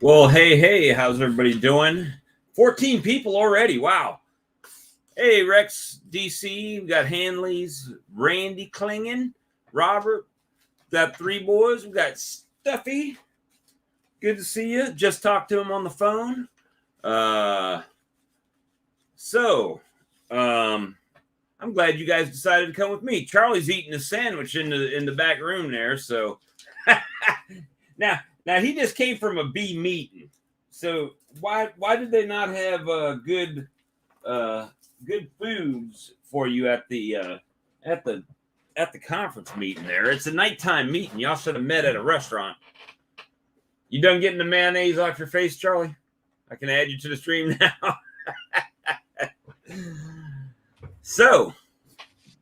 Well, hey, how's everybody doing? 14 people already. Wow. Hey, Rex, DC, we got Hanley's, Randy Klingen, Robert, got 3 boys. We got Stuffy. Good to see you. Just talked to him on the phone. I'm glad you guys decided to come with me. Charlie's eating a sandwich in the back room there. So now he just came from a bee meeting. So why did they not have good foods for you at the conference meeting there? It's a nighttime meeting. Y'all should have met at a restaurant. You done getting the mayonnaise off your face, Charlie? I can add you to the stream now. So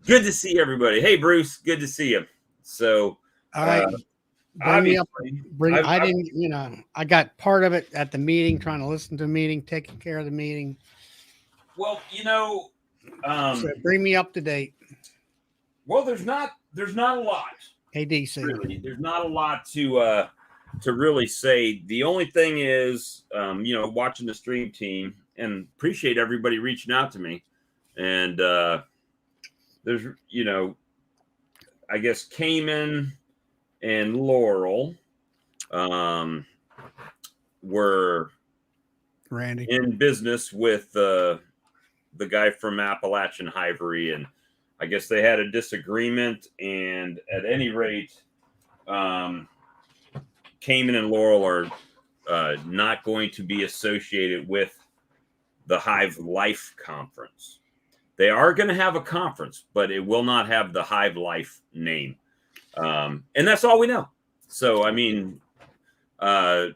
good to see everybody. Hey, Bruce, good to see you. So I got part of it at the meeting, trying to listen to the meeting, taking care of the meeting. Well, so bring me up to date. Well, there's not a lot. Hey, DC. Really, there's not a lot to really say. The only thing is, watching the stream team, and appreciate everybody reaching out to me. And there's, I guess Cayman and Laurel were Randy in business with the guy from Appalachian Hivery, and I guess they had a disagreement. And at any rate, Cayman and Laurel are not going to be associated with the Hive Life conference. They are going to have a conference, but it will not have the Hive Life name. And that's all we know. So, I mean, are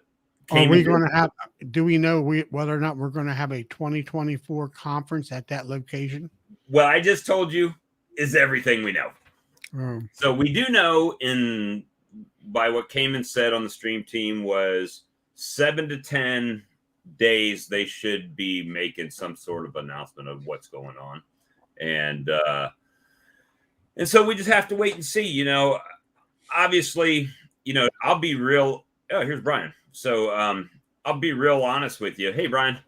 we going to have, do we know whether or not we're going to have a 2024 conference at that location? Well, I just told you is everything we know. So we do know by what Cayman said on the stream team was 7 to 10 days they should be making some sort of announcement of what's going on. And so we just have to wait and see, obviously, I'll be real. Oh, here's Brian. So I'll be real honest with you. Hey, Brian,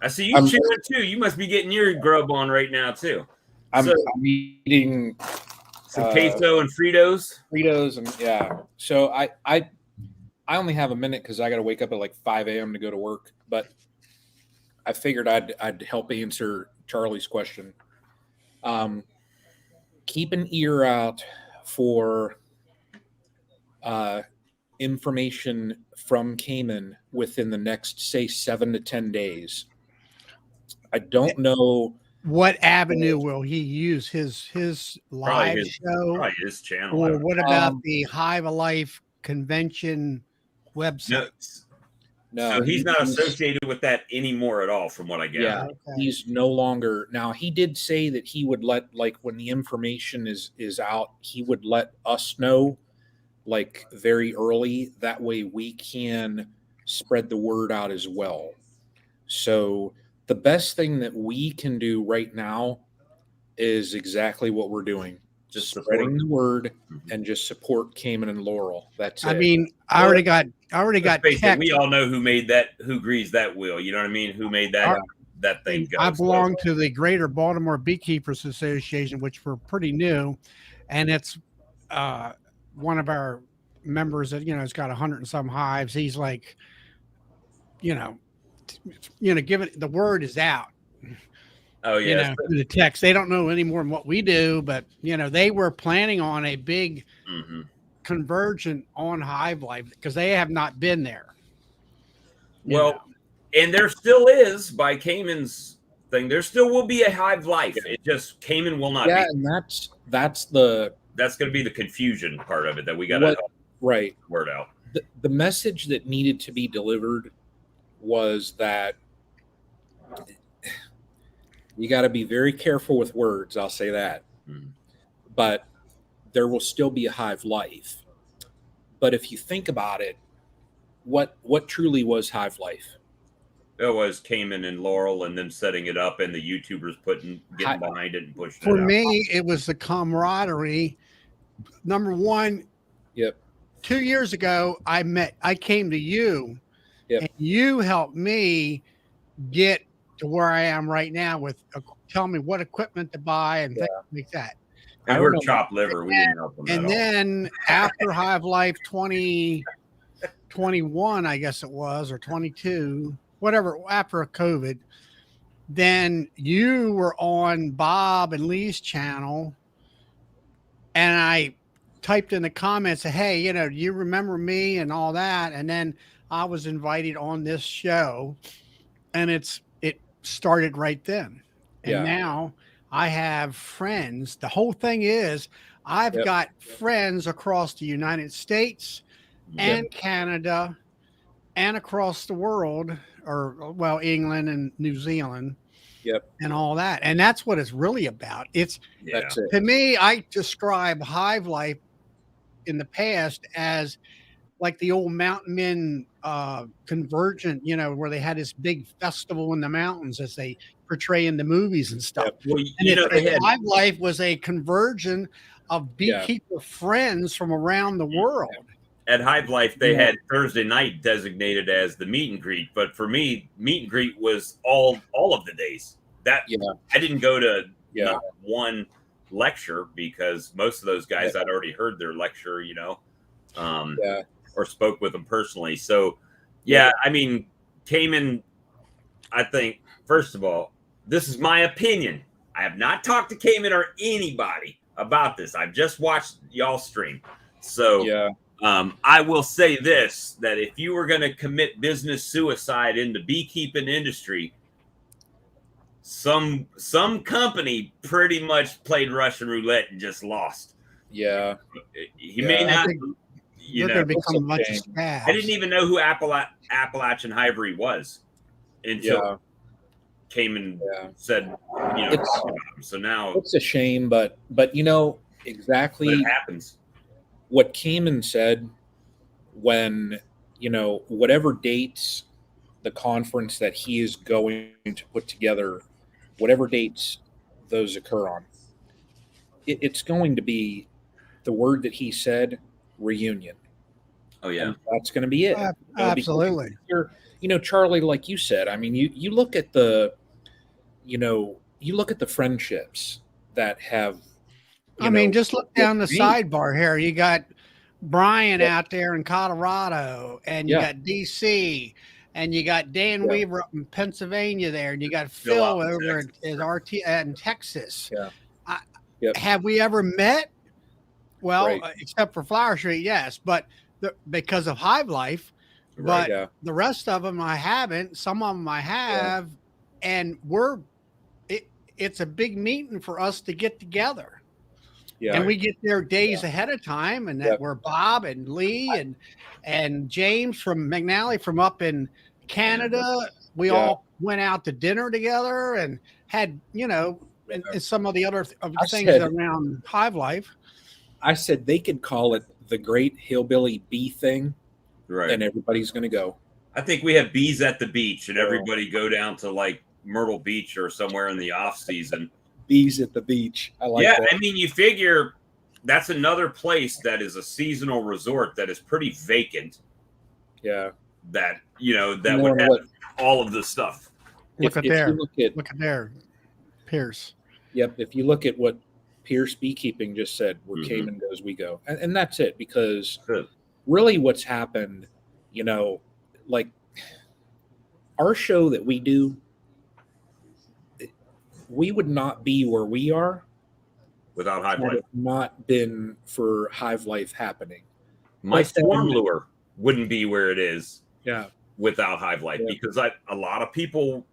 I see you chewing too. You must be getting your grub on right now too. I'm eating some queso and Fritos. And yeah. So I only have a minute because I got to wake up at like 5 a.m. to go to work. But I figured I'd help answer Charlie's question. Keep an ear out for information from Cayman within the next, say, 7 to 10 days. I don't know what avenue will he use, his live show, probably his channel, or what about the Hive Life convention website? No, so he's not associated with that anymore at all, from what I gather. Yeah, okay. He's no longer. Now, he did say that he would let, like, when the information is out, he would let us know, like, very early. That way we can spread the word out as well. So the best thing that we can do right now is exactly what we're doing. Just spreading the word and just support Cayman and Laurel. That's it. I mean, I already got text. We all know who made that, who greased that wheel. You know what I mean? Who made that thing go. I belong to the Greater Baltimore Beekeepers Association, which we're pretty new, and it's one of our members that has got 100 and some hives. He's like, given the word is out. Oh yeah, the text. They don't know any more than what we do, but they were planning on a big conversion on Hive Life because they have not been there. Well, and there still is, by Cayman's thing, there still will be a Hive Life. It just Cayman will not. Yeah, and that's going to be the confusion part of it that we got to word out. The message that needed to be delivered was that you got to be very careful with words. I'll say that. But there will still be a Hive Life. But if you think about it, what truly was Hive Life? It was Cayman and Laurel and them setting it up and the YouTubers getting behind it and pushing it out. For me, it was the camaraderie. Number one. Yep. 2 years ago, I came to you Yep. And you helped me get to where I am right now with tell me what equipment to buy and things like that. And we're chopped liver. We didn't help them and at all. then after Hive Life 2021, I guess it was, or 22, whatever, after COVID, then you were on Bob and Lee's channel, and I typed in the comments, hey, you know, do you remember me and all that? And then I was invited on this show, and it started right then. And now I have friends. The whole thing is I've got friends across the United States and Canada and across the world, or well, England and New Zealand. And all that. And that's what it's really about. It's to me, I describe Hive Life in the past as like the old mountain men convergent, you know, where they had this big festival in the mountains as they portray in the movies and stuff. Well, and Hive Life was a conversion of beekeeper friends from around the world. At Hive Life, they had Thursday night designated as the meet and greet, but for me, meet and greet was all of the days. That I didn't go to not one lecture because most of those guys I'd already heard their lecture, you know, or spoke with them personally. So, I mean, Cayman, I think, first of all, this is my opinion. I have not talked to Cayman or anybody about this. I've just watched y'all stream. So, I will say this, that if you were going to commit business suicide in the beekeeping industry, some company pretty much played Russian roulette and just lost. He may not, you know, become a bunch of scabs. I didn't even know who Appalachian Hivery was until Cayman said, you know, so now it's a shame, but you know exactly what happens. What Cayman said when, you know, whatever dates the conference that he is going to put together, whatever dates those occur on, it's going to be the word that he said, reunion. Oh yeah, and that's going to be it. Absolutely. You know, Charlie, like you said, I mean, you look at the, you know, you look at the friendships that have. I mean, just look down the sidebar here. You got Brian out there in Colorado, and you got DC, and you got Dan Weaver up in Pennsylvania there, and you got Phil over in RT in Texas. Have we ever met? Well, except for Flower Street, yes, but because of Hive Life, but the rest of them I haven't. Some of them I have, and it's a big meeting for us to get together. And we get there days ahead of time, and that we're Bob and Lee and James from McNally from up in Canada. We all went out to dinner together and had, you know, and some of the other things around Hive Life. I said they could call it the Great Hillbilly Bee Thing, and everybody's going to go. I think we have bees at the beach, and everybody go down to like Myrtle Beach or somewhere in the off season. Bees at the beach. I like that. I mean, you figure that's another place that is a seasonal resort that is pretty vacant. That, you know, that would have all of this stuff. Look at there, Pierce. Yep. If you look at what Pierce Beekeeping just said, where Cayman goes, we go. And that's it, because really what's happened, you know, like our show that we do, we would not be where we are without Hive Life. Had it not been for Hive Life happening. My swarm lure wouldn't be where it is without Hive Life, because a lot of people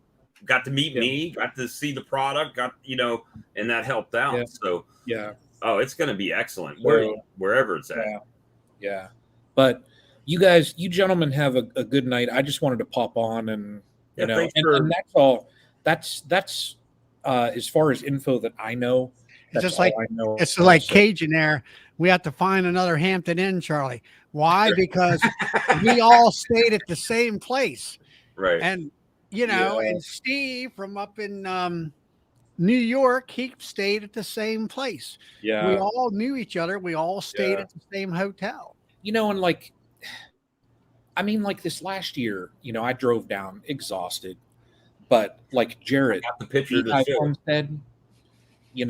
got to meet me, got to see the product, you know, and that helped out. So it's going to be excellent wherever it's at. But you guys, you gentlemen have a good night. I just wanted to pop on and you know, and that's all. That's as far as info that I know. It's just like it's like Cajun there. We have to find another Hampton Inn, Charlie. Why? Because we all stayed at the same place, right? And you know, and Steve from up in New York, he stayed at the same place. We all knew each other. We all stayed at the same hotel. You know, and like I mean, like this last year, I drove down exhausted, but like Jarrett, Got the picture to Beehive show. Homestead, he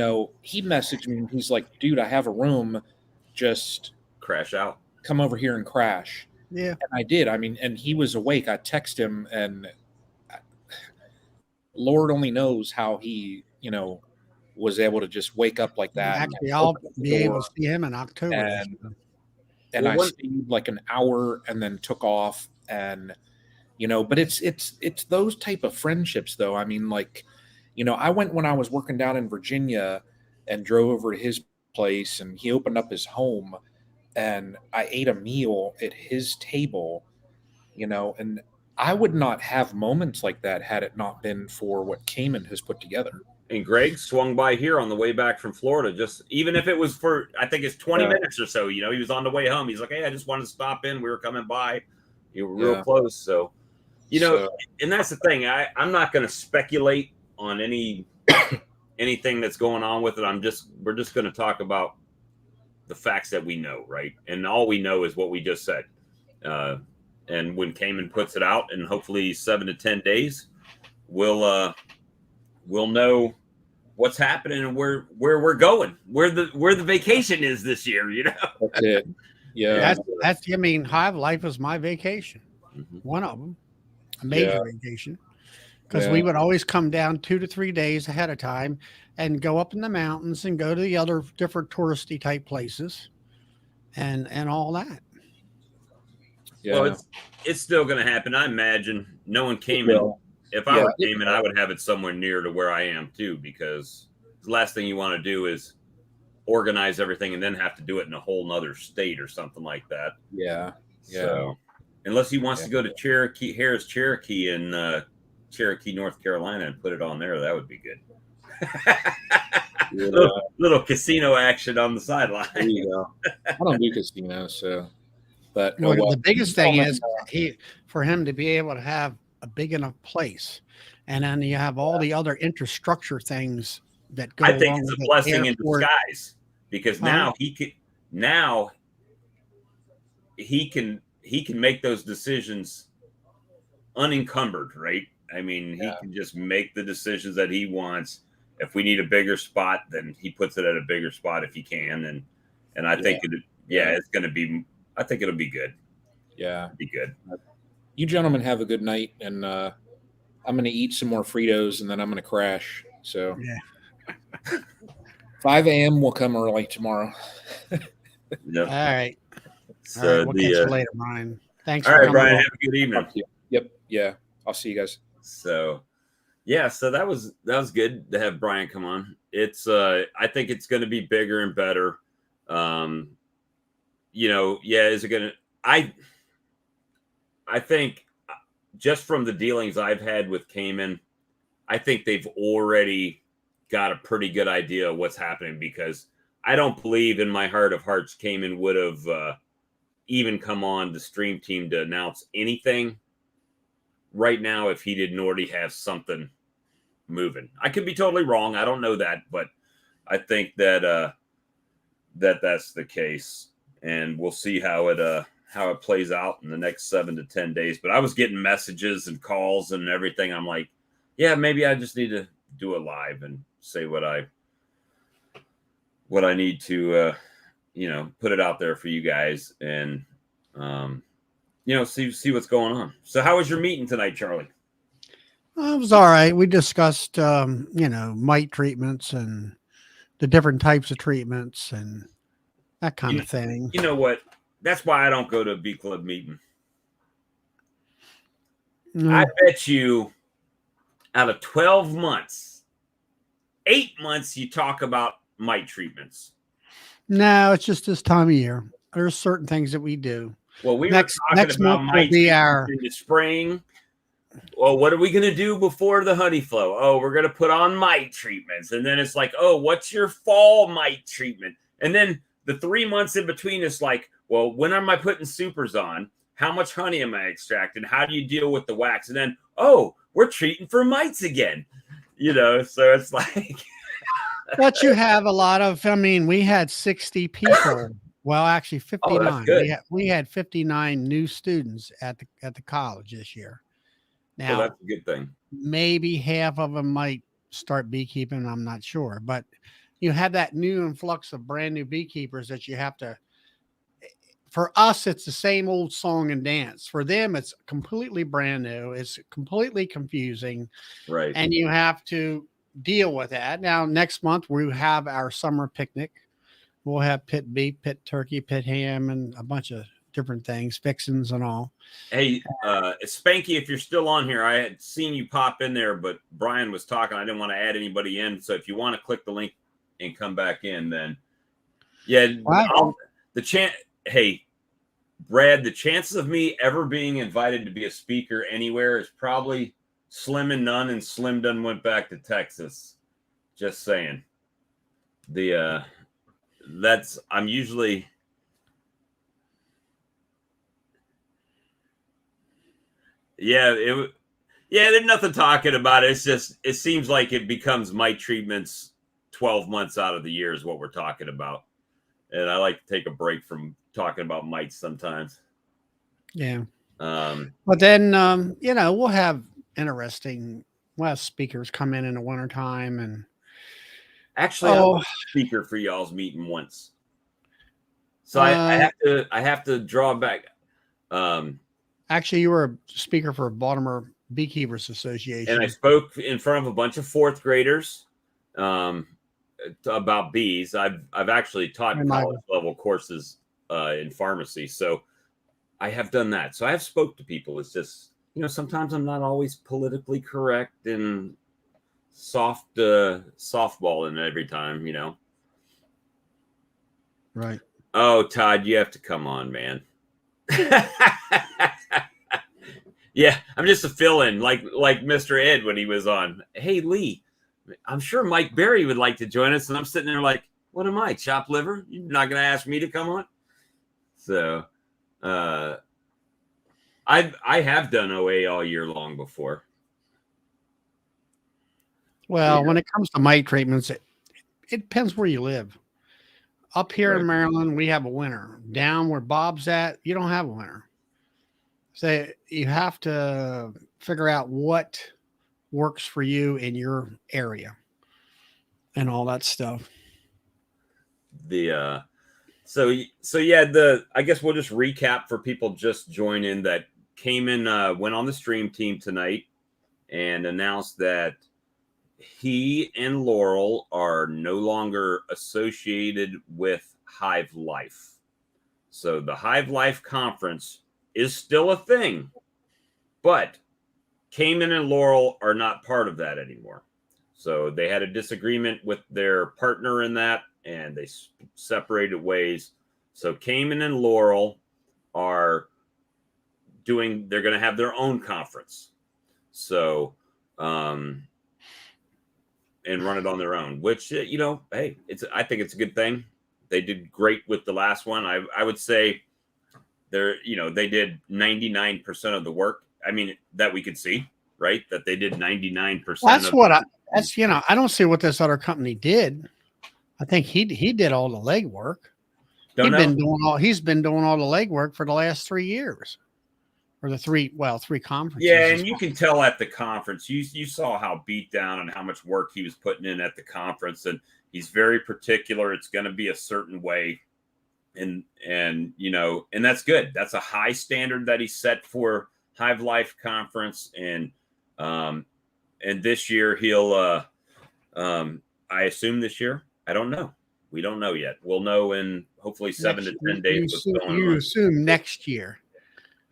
messaged me and he's like, dude, I have a room, just Crash out. come over here and crash. Yeah. And I did. I mean, and he was awake. I texted him, and Lord only knows how he, was able to just wake up like that. Actually, I'll be able to see him in October. And I stayed like an hour and then took off, and but it's those type of friendships though. I mean, like, I went when I was working down in Virginia and drove over to his place, and he opened up his home, and I ate a meal at his table, and I would not have moments like that had it not been for what Cayman has put together. And Greg swung by here on the way back from Florida, just even if it was for, I think it's 20 minutes or so, he was on the way home. He's like, hey, I just wanted to stop in. We were coming by. You were real close. So, and that's the thing. I'm not going to speculate on anything that's going on with it. We're just going to talk about the facts that we know, right? And all we know is what we just said. And when Cayman puts it out, in hopefully 7 to 10 days, we'll know what's happening and where we're going, where the vacation is this year. That's it. Yeah, that's. I mean, Hive Life is my vacation. Mm-hmm. One of them, a major vacation, because we would always come down 2 to 3 days ahead of time and go up in the mountains and go to the other different touristy type places, and all that. Yeah. Well, it's still going to happen. I imagine no one came in. If I were Cayman, I would have it somewhere near to where I am too, because the last thing you want to do is organize everything and then have to do it in a whole nother state or something like that. Yeah. So unless he wants to go to Harris Cherokee in Cherokee, North Carolina, and put it on there, that would be good. Little casino action on the sideline. There you go. I don't do casinos, so. But the biggest thing is for him to be able to have a big enough place, and then you have all the other infrastructure things that go. I think it's a blessing in disguise, because now he can make those decisions unencumbered, right? I mean, he can just make the decisions that he wants. If we need a bigger spot, then he puts it at a bigger spot if he can, and I think it's going to be. I think it'll be good. Yeah, it'll be good. You gentlemen have a good night, and I'm going to eat some more Fritos, and then I'm going to crash. So, 5 a.m. will come early tomorrow. Yep. All right. So we'll catch you later, Brian. Thanks. All right, Brian. Have a good evening. Yep. Yeah. I'll see you guys. So that was good to have Brian come on. It's I think it's going to be bigger and better. Is it going to? I think just from the dealings I've had with Cayman, I think they've already got a pretty good idea of what's happening, because I don't believe in my heart of hearts Cayman would have even come on the stream team to announce anything right now if he didn't already have something moving. I could be totally wrong. I don't know that, but I think that that's the case, and we'll see how it plays out in the next 7 to 10 days. But I was getting messages and calls and everything. I'm like, yeah, maybe I just need to do a live and say what I need to, put it out there for you guys and, see what's going on. So how was your meeting tonight, Charlie? It was all right. We discussed, mite treatments and the different types of treatments and that kind of thing. You know what? That's why I don't go to a Bee Club meeting. I bet you out of 12 months, 8 months, you talk about mite treatments. No, it's just this time of year. There's certain things that we do. Well, we were talking about mite treatments in the spring. Well, what are we going to do before the honey flow? Oh, we're going to put on mite treatments. And then it's like, oh, what's your fall mite treatment? And then the 3 months in between is like, well, when am I putting supers on? How much honey am I extracting? How do you deal with the wax? And then, oh, we're treating for mites again. So it's like. But you have a lot of, we had 60 people Well, actually, Oh, that's 59. good. We had 59 new students at the college this year. Well, Now, that's a good thing. maybe half of them might start beekeeping. I'm not sure, but you have that new influx of brand new beekeepers that you have to. For us, it's the same old song and dance. For them, it's completely brand new. It's completely confusing, Right. and you have to deal with that. Now, next month we have our summer picnic. We'll have pit beef, pit turkey, pit ham, and a bunch of different things, fixins and all. Hey, Spanky, if you're still on here, I had seen you pop in there, but Brian was talking. I didn't want to add anybody in. So if you want to click the link and come back in, then yeah, the chance. Hey, Brad, the chances of me ever being invited to be a speaker anywhere is probably slim and none, and Slim done went back to Texas. Just saying. I'm usually. Yeah, there's nothing talking about it. It's just, it seems like it becomes mite treatments 12 months out of the year is what we're talking about. And I like to take a break from talking about mites sometimes. Yeah. But then, we'll have speakers come in the wintertime. And actually, I was a speaker for y'all's meeting once. So I have to draw back. Actually, you were a speaker for Baltimore Beekeepers Association. And I spoke in front of a bunch of fourth graders about bees. I've actually taught college level courses in pharmacy. So I have done that. So I have spoke to people. It's just, sometimes I'm not always politically correct and softballing every time, Right. Oh, Todd, you have to come on, man. Yeah, I'm just a fill-in, like Mr. Ed when he was on. Hey, Lee, I'm sure Mike Berry would like to join us, and I'm sitting there like, what am I, chopped liver? You're not going to ask me to come on? So, I have done OA all year long before. Well, when it comes to mite treatments, it depends where you live. Up here in Maryland, we have a winter. Down where Bob's at, you don't have a winter. So you have to figure out what works for you in your area and all that stuff. I guess we'll just recap for people just joining that came in, went on the stream team tonight and announced that he and Laurel are no longer associated with Hive Life. So the Hive Life conference is still a thing, but Cayman and Laurel are not part of that anymore. So they had a disagreement with their partner in that, and they separated ways. So Cayman and Laurel are they're going to have their own conference. So, and run it on their own, which, hey, I think it's a good thing. They did great with the last one. I would say they did 99% of the work. I mean, that we could see, right? That they did 99%. I don't see what this other company did. I think he did all the legwork. He's been doing all the legwork for the last 3 years. Or the three conferences. Yeah, and you can tell at the conference, you saw how beat down and how much work he was putting in at the conference, and he's very particular. It's going to be a certain way, and that's good. That's a high standard that he set for Hive Life conference, and this year he'll, I assume this year. I don't know. We don't know yet. We'll know in hopefully 7 to 10 days. You assume next year.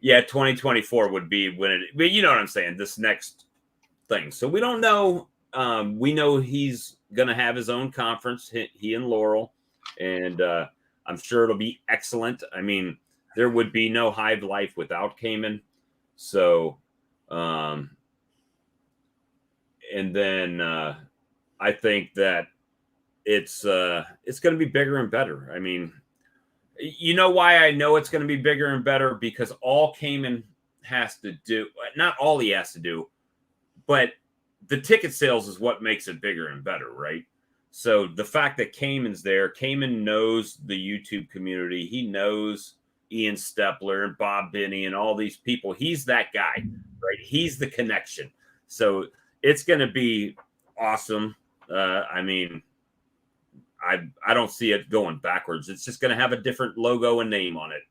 Yeah, 2024 would be when it, but you know what I'm saying, this next thing. So we don't know. We know he's going to have his own conference, he and Laurel, and I'm sure it'll be excellent. I mean, there would be no Hive Life without Cayman. So, and then I think that it's going to be bigger and better. I mean, you know why I know it's going to be bigger and better? Because all Cayman has to do, not all he has to do, but the ticket sales is what makes it bigger and better, right? So the fact that Cayman's there, Cayman knows the YouTube community. He knows Ian Stepler and Bob Binney and all these people. He's that guy, right? He's the connection. So it's going to be awesome. I mean, I don't see it going backwards. It's just going to have a different logo and name on it.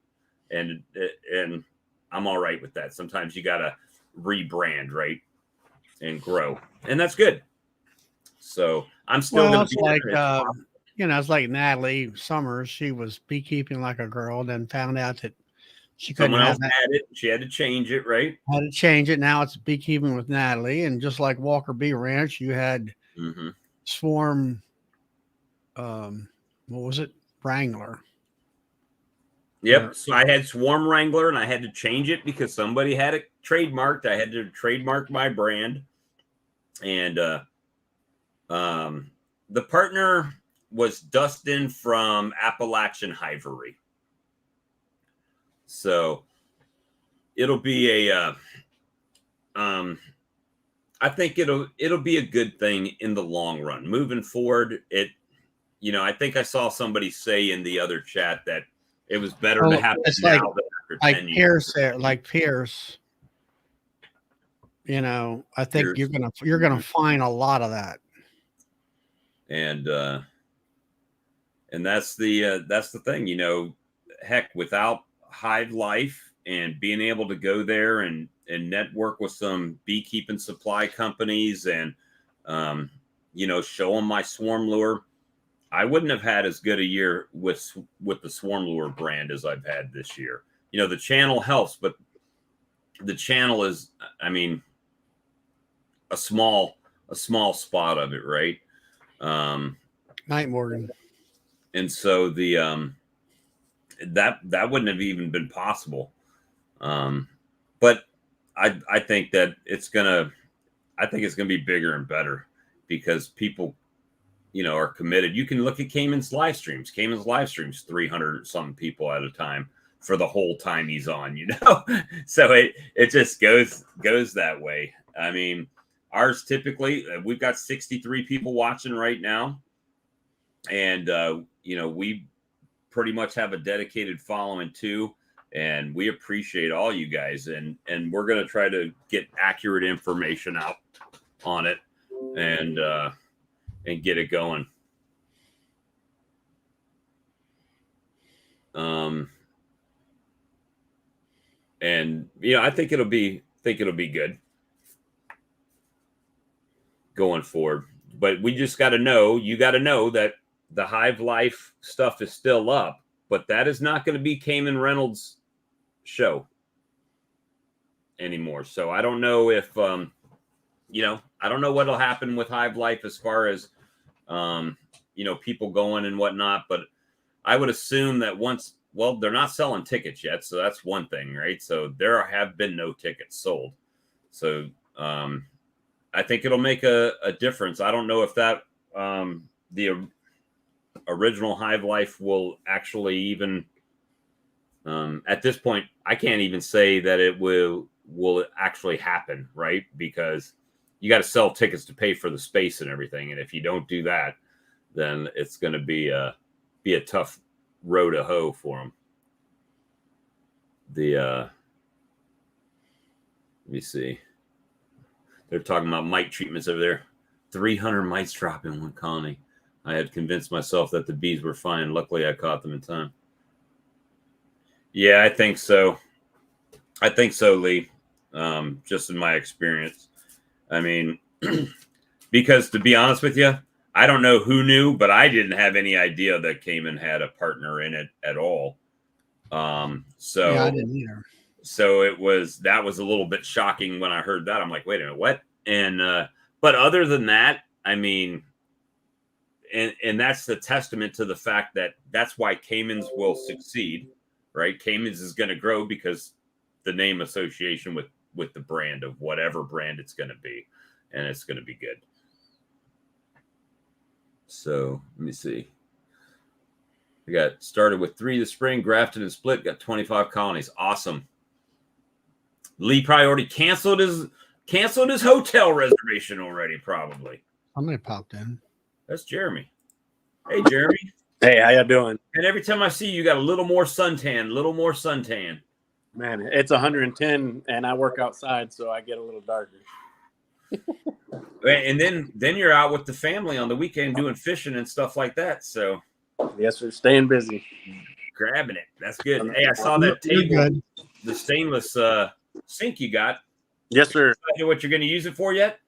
And I'm all right with that. Sometimes you got to rebrand, right? And grow. And that's good. So I'm still going to be like, it's like Natalie Summers. She was beekeeping like a girl, then found out that she couldn't someone else have that. had it. She had to change it, right? Had to change it. Now it's beekeeping with Natalie. And just like Walker Bee Ranch, you had Swarm, what was it? Wrangler. Yep. So I had Swarm Wrangler and I had to change it because somebody had it trademarked. I had to trademark my brand. And the partner was Dustin from Appalachian Hivery. So it'll be a I think it'll be a good thing in the long run. Moving forward, I think I saw somebody say in the other chat that it was better to have it now than after 10 years. Like Pierce. I think you're gonna find a lot of that. And that's the thing, heck, without Hive Life and being able to go there and network with some beekeeping supply companies and show them my swarm lure, I wouldn't have had as good a year with the swarm lure brand as I've had this year. The channel helps, but the channel is, I mean, a small spot of it, right? Night, Morgan. And so the that wouldn't have even been possible. But I think that it's gonna be bigger and better because people, are committed. You can look at Cayman's live streams. Cayman's live streams 300 something people at a time for the whole time he's on, So it just goes that way. I mean, ours typically, we've got 63 people watching right now. And, we pretty much have a dedicated following too. And we appreciate all you guys. And we're going to try to get accurate information out on it and get it going. And, I think it'll be good going forward. But we just got to know, you got to know that the Hive Life stuff is still up, but that is not going to be Cayman Reynolds' show anymore. So I don't know if, I don't know what'll happen with Hive Life as far as, people going and whatnot, but I would assume that they're not selling tickets yet. So that's one thing, right? So there have been no tickets sold. So, I think it'll make a difference. I don't know if that, the original Hive Life will actually even, at this point, I can't even say that it will actually happen, right? Because you got to sell tickets to pay for the space and everything. And if you don't do that, then it's going to be a tough row to hoe for them. Let me see. They're talking about mite treatments over there. 300 mites drop in one colony. I had convinced myself that the bees were fine. Luckily, I caught them in time. Yeah, I think so. Lee. Just in my experience. I mean, because to be honest with you, I don't know who knew, but I didn't have any idea that Cayman had a partner in it at all. So yeah, I didn't either. So that was a little bit shocking when I heard that. I'm like, wait a minute, what? And but other than that, I mean, and that's the testament to the fact that that's why Cayman's will succeed, right? Cayman's is going to grow because the name association with the brand of whatever brand it's going to be, and it's going to be good. So let me see. We got started with 3 this spring, grafted and split, got 25 colonies. Awesome. Lee probably already canceled his hotel reservation already, probably. Somebody popped in. That's Jeremy. Hey, Jeremy. Hey, how you doing? And every time I see you, you got a little more suntan. Man, it's 110 and I work outside, so I get a little darker. And then you're out with the family on the weekend doing fishing and stuff like that. So yes, sir, staying busy. Grabbing it. That's good. Hey, I saw that table, the stainless sink you got. Yes, sir. You know what you're going to use it for yet?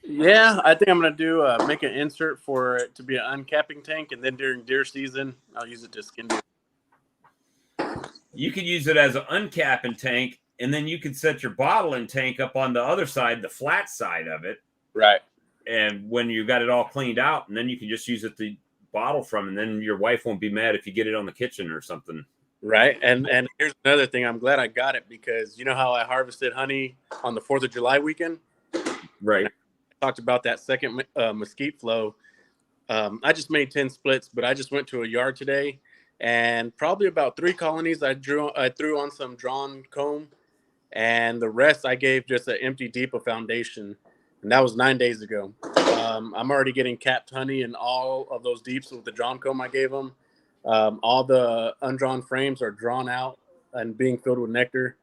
Yeah, I think I'm going to do make an insert for it to be an uncapping tank, and then during deer season, I'll use it to skin deer. You could use it as an uncapping tank, and then you could set your bottling tank up on the other side, the flat side of it. Right. And when you got it all cleaned out, and then you can just use it to bottle from, and then your wife won't be mad if you get it on the kitchen or something. Right. And here's another thing. I'm glad I got it because you know how I harvested honey on the 4th of July weekend? Right. I talked about that second mesquite flow. I just made 10 splits, but I just went to a yard today and probably about 3 colonies I threw on some drawn comb, and the rest I gave just an empty deep of foundation. And that was 9 days ago. I'm already getting capped honey in all of those deeps with the drawn comb I gave them. All the undrawn frames are drawn out and being filled with nectar.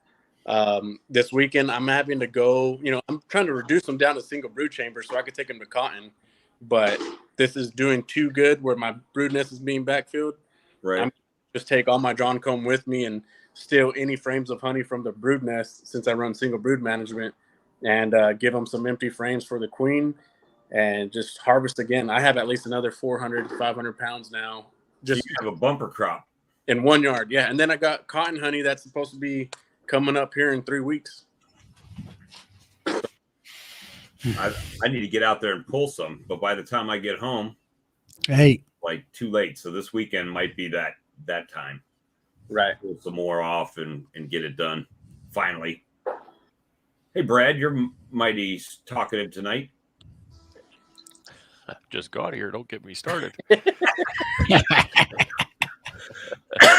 This weekend, I'm having to go, I'm trying to reduce them down to single brood chambers so I could take them to cotton. But this is doing too good where my brood nest is being backfilled. Right. I'm just take all my drawn comb with me and steal any frames of honey from the brood nest since I run single brood management, and give them some empty frames for the queen and just harvest again. I have at least another 400 to 500 pounds now. Just so you have a bumper crop in 1 yard. Yeah. And then I got cotton honey that's supposed to be coming up here in 3 weeks. I need to get out there and pull some, but by the time I get home, like too late. So this weekend might be that time. Right. Pull some more off and get it done finally. Hey, Brad, you're mighty talkative tonight. Just got here. Don't get me started.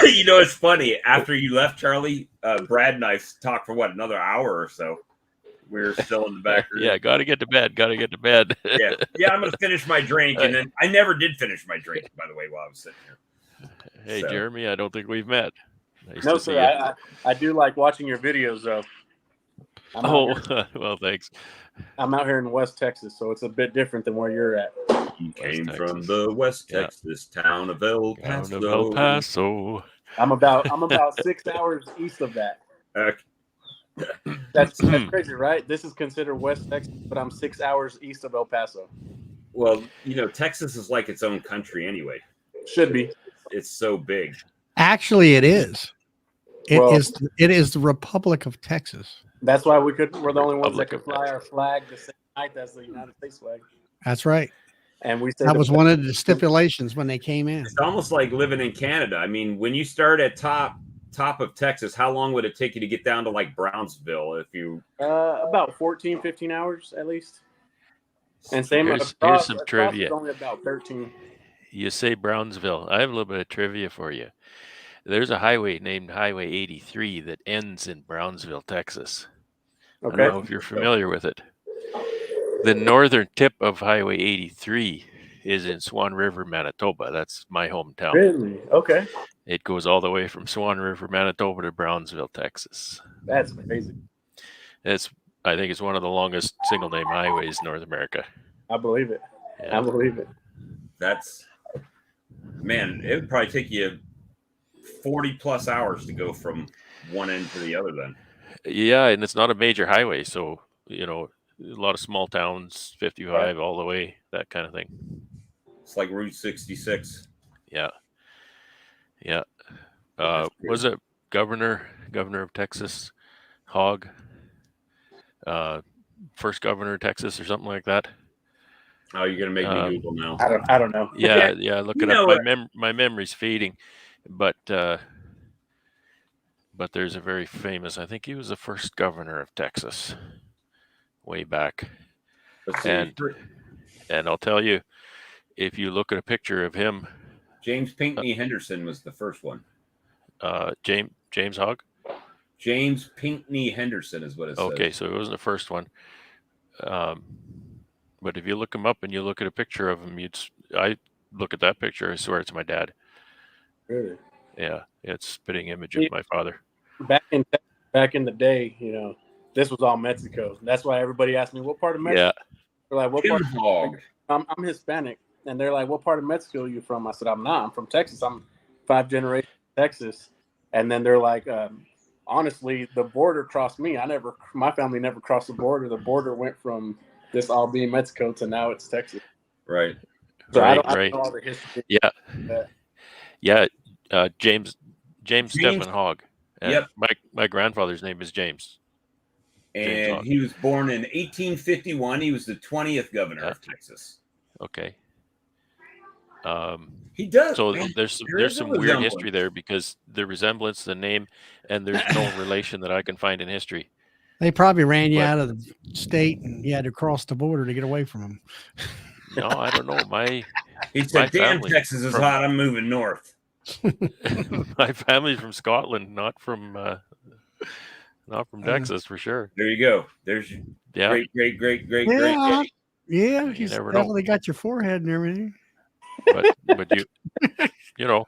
It's funny. After you left, Charlie, Brad and I talked for another hour or so. We were still in the back room. Yeah, got to get to bed. Yeah, I'm going to finish my drink. And then I never did finish my drink, by the way, while I was sitting here. Hey, Jeremy, I don't think we've met. Nice no, sir. I do like watching your videos, though. Well, thanks. I'm out here in West Texas, so it's a bit different than where you're at. You came from the West Texas town of El Paso. I'm about 6 hours east of that. That's crazy, right? This is considered West Texas, but I'm 6 hours east of El Paso. Well, Texas is like its own country anyway. Should be. It's so big. Actually, it is. It is the Republic of Texas. That's why we're the only ones that can fly our flag the same night as the United States flag. That's right. And that was one of the stipulations when they came in. It's almost like living in Canada. I mean, when you start at top of Texas, how long would it take you to get down to like Brownsville if you about 14, 15 hours at least. And same here's some trivia. Only about 13. You say Brownsville. I have a little bit of trivia for you. There's a highway named Highway 83 that ends in Brownsville, Texas. Okay. I don't know if you're familiar with it. The northern tip of Highway 83 is in Swan River, Manitoba. That's my hometown. Really? Okay. It goes all the way from Swan River, Manitoba to Brownsville, Texas. That's crazy. I think it's one of the longest single name highways in North America. I believe it. Yeah. I believe it. It would probably take you 40 plus hours to go from one end to the other then. Yeah, and it's not a major highway, so a lot of small towns, 55 all the way, that kind of thing. It's like Route 66. Yeah. Was it Governor of Texas, Hogg? First governor of Texas or something like that. Oh, you're gonna make me Google now. I don't know. Yeah. Look it up. My memory's fading, but there's a very famous. I think he was the first governor of Texas, way back. And I'll tell you, if you look at a picture of him, James Pinckney Henderson was the first one. James Hogg. James Pinckney Henderson is what it says. Okay, so it wasn't the first one. But if you look him up and you look at a picture of him, I look at that picture, I swear it's my dad. Really? Yeah, it's spitting image of my father. Back in the day, this was all Mexico. That's why everybody asked me, what part of Mexico? Yeah. They're like, what Jim part? Hog. I'm Hispanic. And they're like, what part of Mexico are you from? I said, I'm not. I'm from Texas. I'm 5 generations Texas. And then they're like, honestly, the border crossed me. My family never crossed the border. The border went from this all being Mexico to now it's Texas. Right. So Right, I don't know all the history. Yeah. But Yeah. James Stephen Hogg. Yep. My grandfather's name is James. And Hogg. he was born in 1851. He was the 20th governor of Texas. Okay. He does. So man, there's there some is a weird resemblance. history there because the resemblance, the name, and there's no relation that I can find in history. They probably ran you out of the state and you had to cross the border to get away from them. No, I don't know. He said, "Damn, family Texas is from- hot. I'm moving north." My family's from Scotland, not from Texas for sure. There you go. There's your Yeah. great. Yeah, You he's never know. definitely got your forehead and everything. But you know,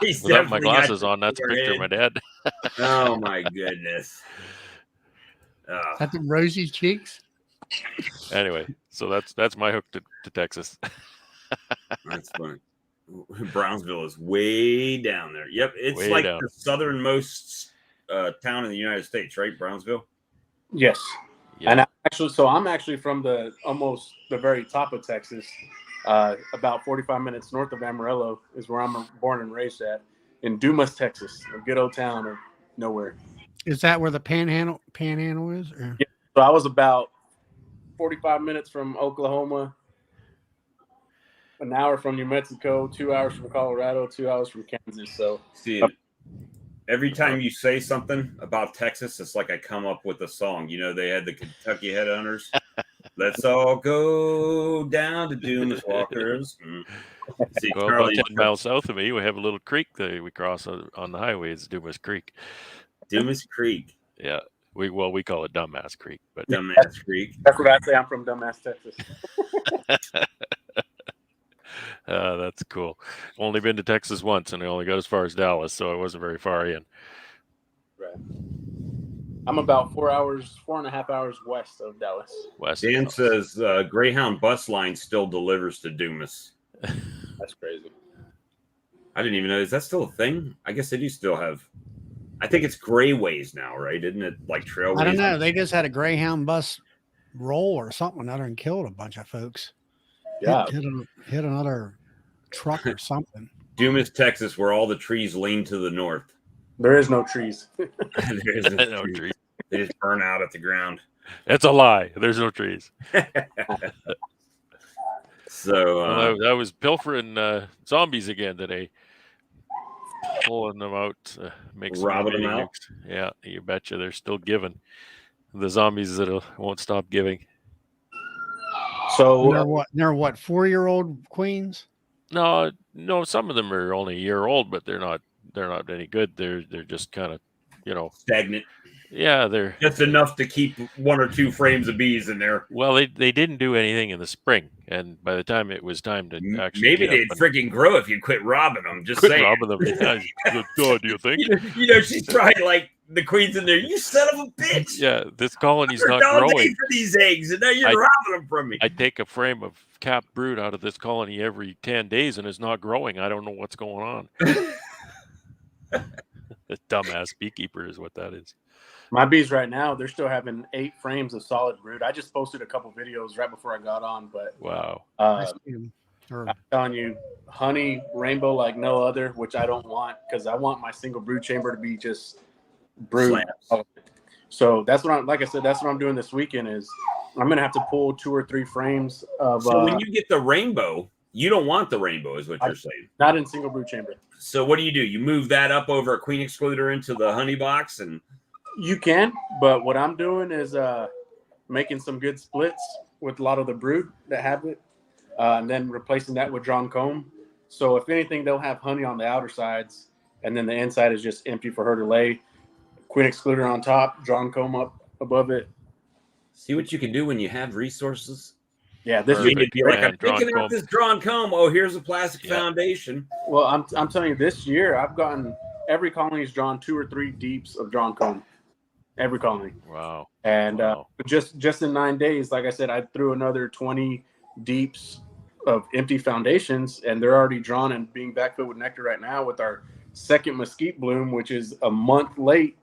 He's without my definitely got glasses your on, that's a picture of my forehead. dad. Oh my goodness. Oh, Got them rosy cheeks. Anyway, so that's my hook to Texas. that's funny. Brownsville is way down there. Yep, it's Way like down. the southernmost town in the United States, right? Brownsville. yes. Yeah. And I'm actually from almost the very top of Texas. About 45 minutes north of Amarillo is where I'm born and raised at, in Dumas, Texas, a good old town of nowhere. Is that where the panhandle is? Or? Yeah. So I was about 45 minutes from Oklahoma, an hour from New Mexico, 2 hours from Colorado, 2 hours from Kansas. So See, every time you say something about Texas, it's like I come up with a song. They had the Kentucky Headhunters. Let's all go down to Dumas Walkers. See, Well, about 10 miles south of me, we have a little creek that we cross on the highway. It's Dumas Creek. Dumas Creek. Yeah. We call it Dumbass Creek, but Dumbass Creek. that's what I say. I'm from Dumbass, Texas. That's cool. Only been to Texas once, and I only got as far as Dallas, so I wasn't very far in. Right. I'm about 4.5 hours west of Dallas. Dan says Greyhound bus line still delivers to Dumas. That's crazy. I didn't even know. Is that still a thing? I guess they do still have. I think it's Greyways now, right? Isn't it like Trailways? I don't know. They just had a Greyhound bus roll or something other and killed a bunch of folks. Yeah. Hit another truck or something. Dumas, Texas, where all the trees lean to the north. There is no trees. There is no trees. They just burn out at the ground. That's a lie. There's no trees. So I was pilfering zombies again today, pulling them out, make some robbing them out. nukes. Yeah, you betcha. They're still giving. The zombies that won't stop giving. So they're what 4-year-old queens? No. Some of them are only a year old, but they're not any good. They're just kind of, stagnant. Yeah, they're just enough to keep 1 or 2 frames of bees in there. Well, they didn't do anything in the spring, and by the time it was time to actually, maybe they'd freaking grow if you quit robbing them. Just quit saying. robbing them. Do you think? She's probably like the queen's in there. You son of a bitch! Yeah, this colony's You're not growing growing. for these eggs, and now you're robbing them from me. I take a frame of capped brood out of this colony every 10 days, and it's not growing. I don't know what's going on. The dumbass beekeeper is what that is. My bees right now, they're still having 8 frames of solid brood. I just posted a couple videos right before I got on, but wow. I'm telling you, honey rainbow like no other, which I don't want because I want my single brood chamber to be just brood. So that's what that's what I'm doing this weekend is I'm gonna have to pull 2 or 3 frames of. So when you get the rainbow, you don't want the rainbow, is what you're saying? Not in single brood chamber. So what do? You move that up over a queen excluder into the honey box and. You can, but what I'm doing is making some good splits with a lot of the brood that have it, and then replacing that with drawn comb. So if anything, they'll have honey on the outer sides, and then the inside is just empty for her to lay. Queen excluder on top, drawn comb up above it. See what you can do when you have resources? Yeah, this You'd year. be like, Man, I'm thinking drawn about this drawn comb. Oh, here's a plastic Yeah. foundation. Well, I'm telling you, this year I've gotten every colony's drawn 2 or 3 deeps of drawn comb. Every colony. Wow. And Wow. just in 9 days, like I said, I threw another 20 deeps of empty foundations, and they're already drawn and being backfilled with nectar right now with our second mesquite bloom, which is a month late.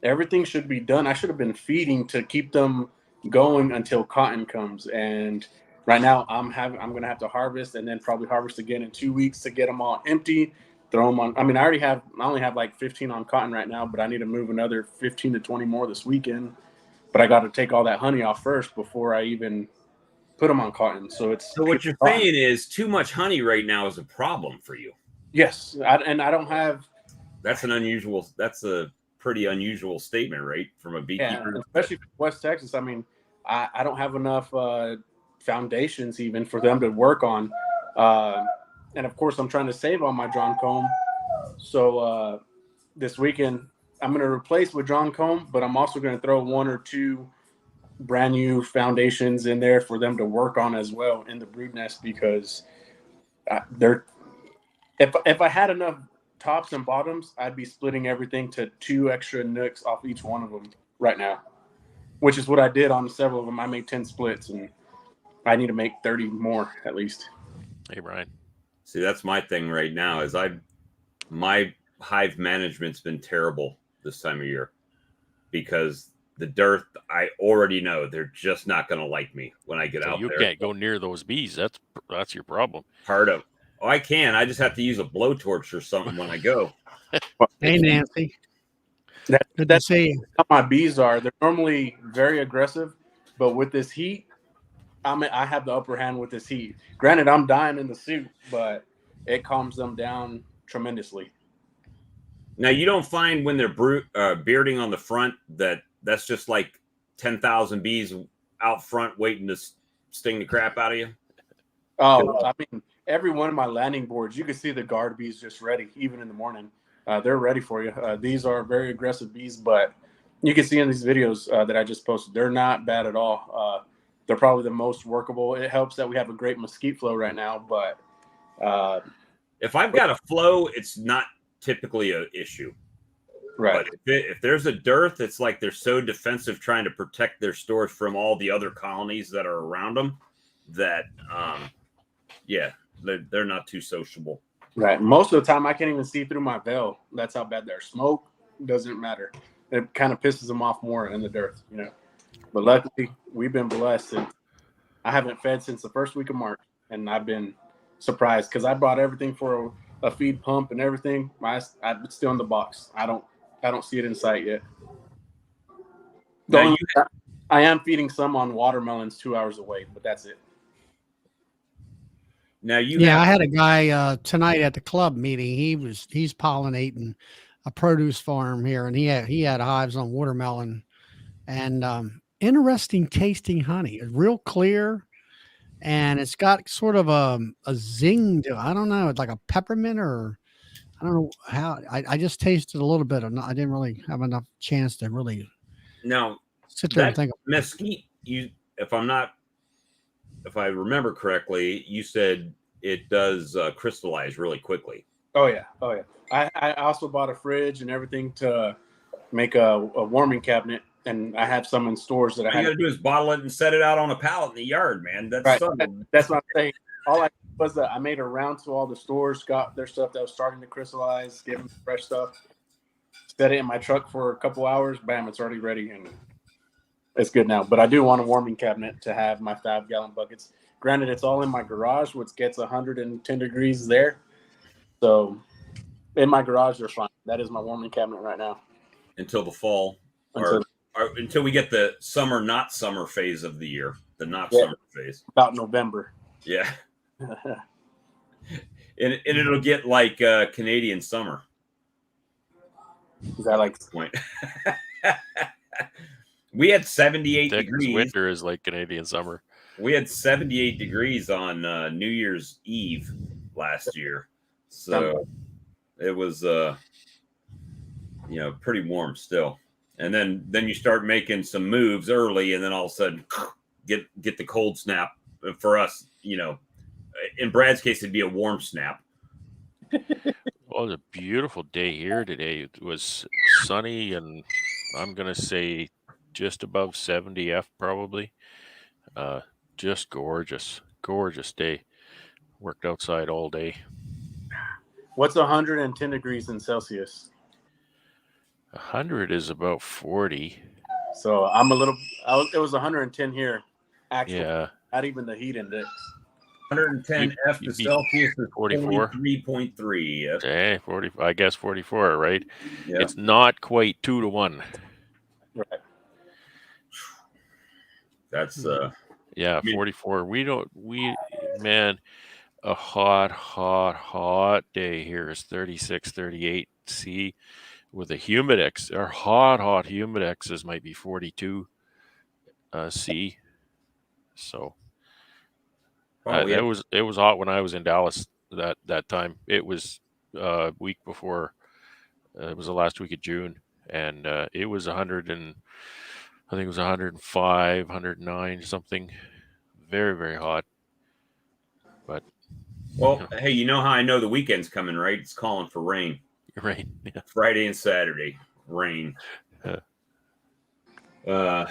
Everything should be done. I should have been feeding to keep them going until cotton comes. And right now I'm going to have to harvest and then probably harvest again in 2 weeks to get them all empty, throw them on. I mean, I only have like 15 on cotton right now, but I need to move another 15 to 20 more this weekend. But I got to take all that honey off first before I even put them on cotton. So what you're saying is too much honey right now is a problem for you. Yes, and I don't have. That's a pretty unusual statement, right, from a beekeeper? Yeah, especially for West Texas. I mean, I don't have enough foundations even for them to work on, and of course I'm trying to save on my drawn comb. So this weekend I'm going to replace with drawn comb, but I'm also going to throw 1 or 2 brand new foundations in there for them to work on as well in the brood nest, because they're if I had enough tops and bottoms, I'd be splitting everything to 2 extra nooks off each one of them right now, which is what I did on several of them. I made 10 splits, and I need to make 30 more at least. Hey, Brian. See, that's my thing right now. Is my hive management's been terrible this time of year, because the dearth, I already know they're just not going to like me when I get out You there. can't go near those bees. That's your problem. I can. I just have to use a blowtorch or something when I go. Hey, Nancy. Good to see you. How my bees are. They're normally very aggressive, but with this heat, I have the upper hand with this heat. Granted, I'm dying in the suit, but it calms them down tremendously. Now, you don't find when they're bearding on the front that's just like 10,000 bees out front waiting to sting the crap out of you? Oh, I mean, every one of my landing boards, you can see the guard bees just ready, even in the morning. They're ready for you. These are very aggressive bees, but you can see in these videos that I just posted, they're not bad at all. They're probably the most workable. It helps that we have a great mesquite flow right now, but if I've got a flow, it's not typically an issue. Right. But if there's a dearth, it's like they're so defensive trying to protect their stores from all the other colonies that are around them that, they're not too sociable. Right. Most of the time, I can't even see through my veil. That's how bad they're. Smoke doesn't matter. It kind of pisses them off more in the dearth, But luckily, we've been blessed. And I haven't fed since the first week of March, and I've been surprised because I bought everything for a feed pump and everything. It's still in the box. I don't see it in sight yet. I am feeding some on watermelons 2 hours away, but that's it. Now I had a guy tonight at the club meeting. He's pollinating a produce farm here, and he had hives on watermelon, and interesting tasting honey. It's real clear, and it's got sort of a zing to it. I don't know. It's like a peppermint, or I don't know how. I just tasted a little bit. I didn't really have enough chance to really sit there and think. Mesquite, if I remember correctly, you said it does crystallize really quickly. Oh yeah. I also bought a fridge and everything to make a warming cabinet, and I have some in stores that All you got to do is bottle it and set it out on a pallet in the yard, man. That's right. That's what I'm saying. All I did was that I made a round to all the stores, got their stuff that was starting to crystallize, gave them fresh stuff, set it in my truck for a couple hours. Bam, it's already ready, and it's good now. But I do want a warming cabinet to have my 5-gallon buckets. Granted, it's all in my garage, which gets 110 degrees there. So in my garage, they're fine. That is my warming cabinet right now. Until the fall. Until we get the summer, not summer phase of the year. The not summer phase. About November. Yeah. and it'll get like Canadian summer. Is that like the point? We had 78 Texas degrees. Winter is like Canadian summer. We had 78 degrees on New Year's Eve last year. So it was, pretty warm still. And then you start making some moves early, and then all of a sudden get the cold snap for us, in Brad's case, it'd be a warm snap. Well, it was a beautiful day here today. It was sunny, and I'm gonna say just above 70 F probably. Just gorgeous day. Worked outside all day. What's 110 degrees in Celsius? 100 is about 40. So it was 110 here. Actually, Yeah. not even the heat index. 110 F to Celsius is 43.3. Yes. Hey, 40. I guess 44, right? Yeah. It's not quite 2 to 1. Right. That's 44. Man, a hot day here is 36, 38 C with a humidex. Our hot humidexes might be 42 C. So it was hot when I was in Dallas that time. It was week before. It was the last week of June, and it was 100 and I think it was 105, 109 something. Very, very hot. But hey, you know how I know the weekend's coming, right? It's calling for rain. Rain. Yeah. Friday and Saturday, rain. I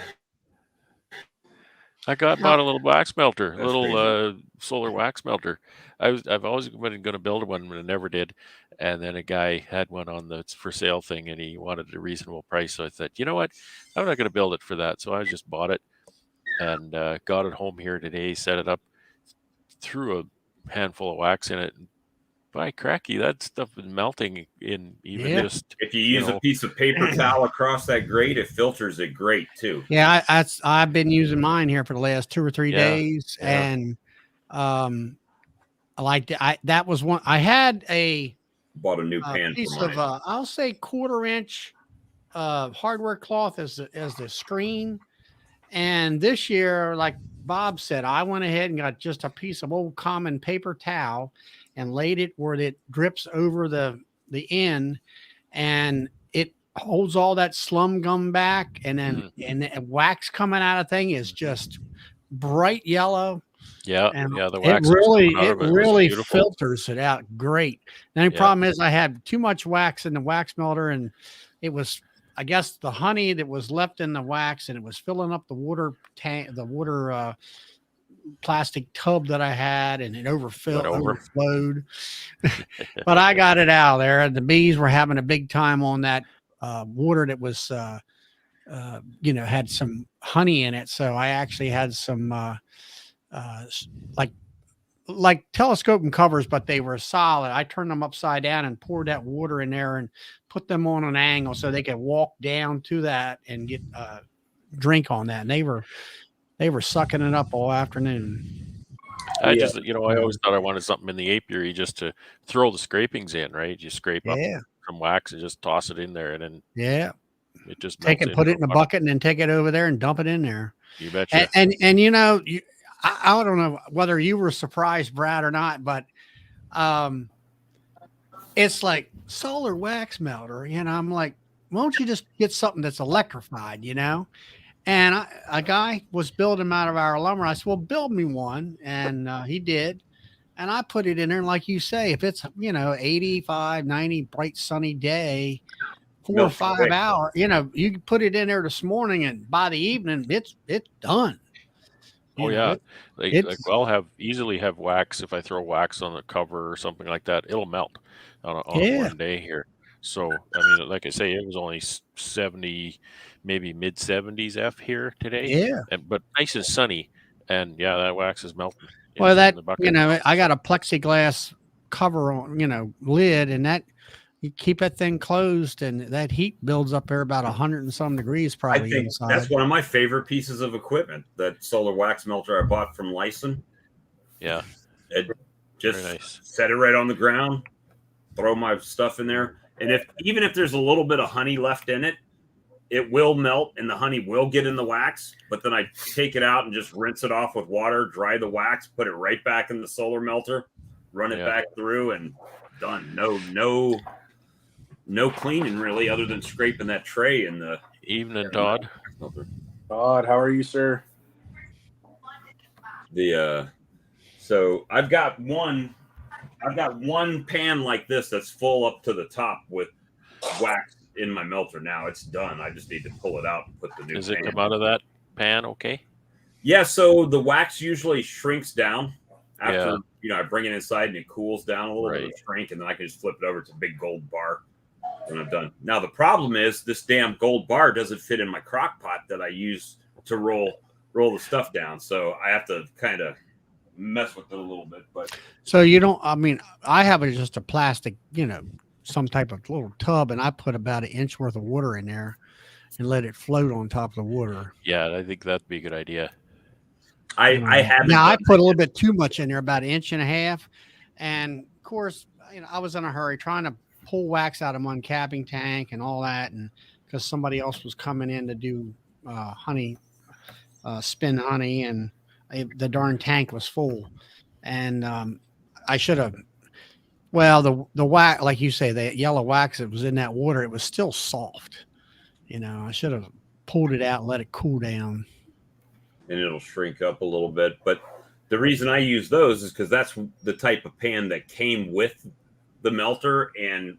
bought a little wax melter, a little solar wax melter. I've always been going to build one, but I never did. And then a guy had one on the for sale thing, and he wanted a reasonable price. So I said, you know what, I'm not going to build it for that. So I just bought it and got it home here today, set it up, threw a handful of wax in it. And by cracky, that stuff is melting in even just. If you use a piece of paper towel across that grate, it filters it great too. Yeah, I've been using mine here for the last 2 or 3 days, and I liked it. That was one I had bought a new pan piece for mine. of I'll say 1/4 inch hardware cloth as the screen, and this year, like Bob said, I went ahead and got just a piece of old common paper towel and laid it where it drips over the end, and it holds all that slum gum back, and then and the wax coming out of thing is just bright yellow. Yeah, and the wax it really filters it out great. The only problem is I had too much wax in the wax melter, and it was, I guess, the honey that was left in the wax, and it was filling up the water tank, the water plastic tub that I had, and it overflowed. But I got it out of there, and the bees were having a big time on that water that was had some honey in it. So I actually had some like telescoping covers, but they were solid. I turned them upside down and poured that water in there and put them on an angle so they could walk down to that and get a drink on that. And they were sucking it up all afternoon. I just, I always thought I wanted something in the apiary just to throw the scrapings in, right? You scrape up some wax and just toss it in there, and then it just take it, put it in a bucket, and then take it over there and dump it in there. You betcha. And I don't know whether you were surprised, Brad, or not, but it's like solar wax melter. I'm like, why don't you just get something that's electrified, And a guy was building them out of our lumber. I said, well, build me one. And he did. And I put it in there. And like you say, if it's, 85, 90 bright sunny day, 4 or 5 hours, you can put it in there this morning, and by the evening, it's done. I'll easily have wax. If I throw wax on the cover or something like that, it'll melt on one day here. So, I mean, like I say, it was only 70, maybe mid 70s F here today. Yeah. But nice and sunny. And that wax is melting. Well, I got a plexiglass cover on, lid, and that you keep that thing closed, and that heat builds up there about 100 and some degrees probably. I think inside. That's one of my favorite pieces of equipment, that solar wax melter I bought from Lyson. Yeah. Just set it right on the ground, throw my stuff in there. And even if there's a little bit of honey left in it, it will melt and the honey will get in the wax. But then I take it out and just rinse it off with water, dry the wax, put it right back in the solar melter, run it back through, and done. No cleaning really, other than scraping that tray in the evening. Todd, how are you, sir? So I've got one pan like this that's full up to the top with wax in my melter. Now it's done. I just need to pull it out and put the new Does pan. it come out of that pan okay? Yeah, so the wax usually shrinks down after I bring it inside and it cools down a little bit, shrink, and then I can just flip it over to a big gold bar when I'm done. Now the problem is this damn gold bar doesn't fit in my crock pot that I use to roll the stuff down. So I have to kind of mess with it a little bit. But so you don't, I mean, I have just a plastic, some type of little tub, and I put about an inch worth of water in there and let it float on top of the water. Yeah, I think that'd be a good idea. I haven't. Now I put a little bit too much in there, about an inch and a half, and of course, I was in a hurry trying to pull wax out of my uncapping tank and all that, and because somebody else was coming in to do honey, spin honey, and the darn tank was full, and I should have. Well, the wax, like you say, the yellow wax that was in that water, it was still soft. I should have pulled it out and let it cool down. And it'll shrink up a little bit. But the reason I use those is because that's the type of pan that came with the melter. And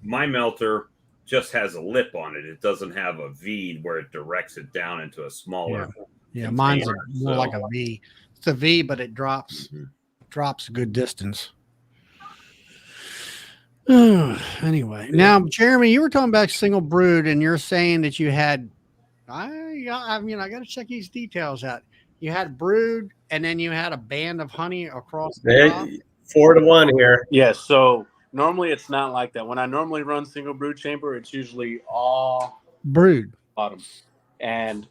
my melter just has a lip on it. It doesn't have a V where it directs it down into a smaller. Yeah, mine's more like a V. It's a V, but it drops a good distance. Anyway, now Jeremy, you were talking about single brood, and you're saying that you had. I got to check these details out. You had brood, and then you had a band of honey across the top. 4-to-1 here. Yes. So normally it's not like that. When I normally run single brood chamber, it's usually all brood bottom, and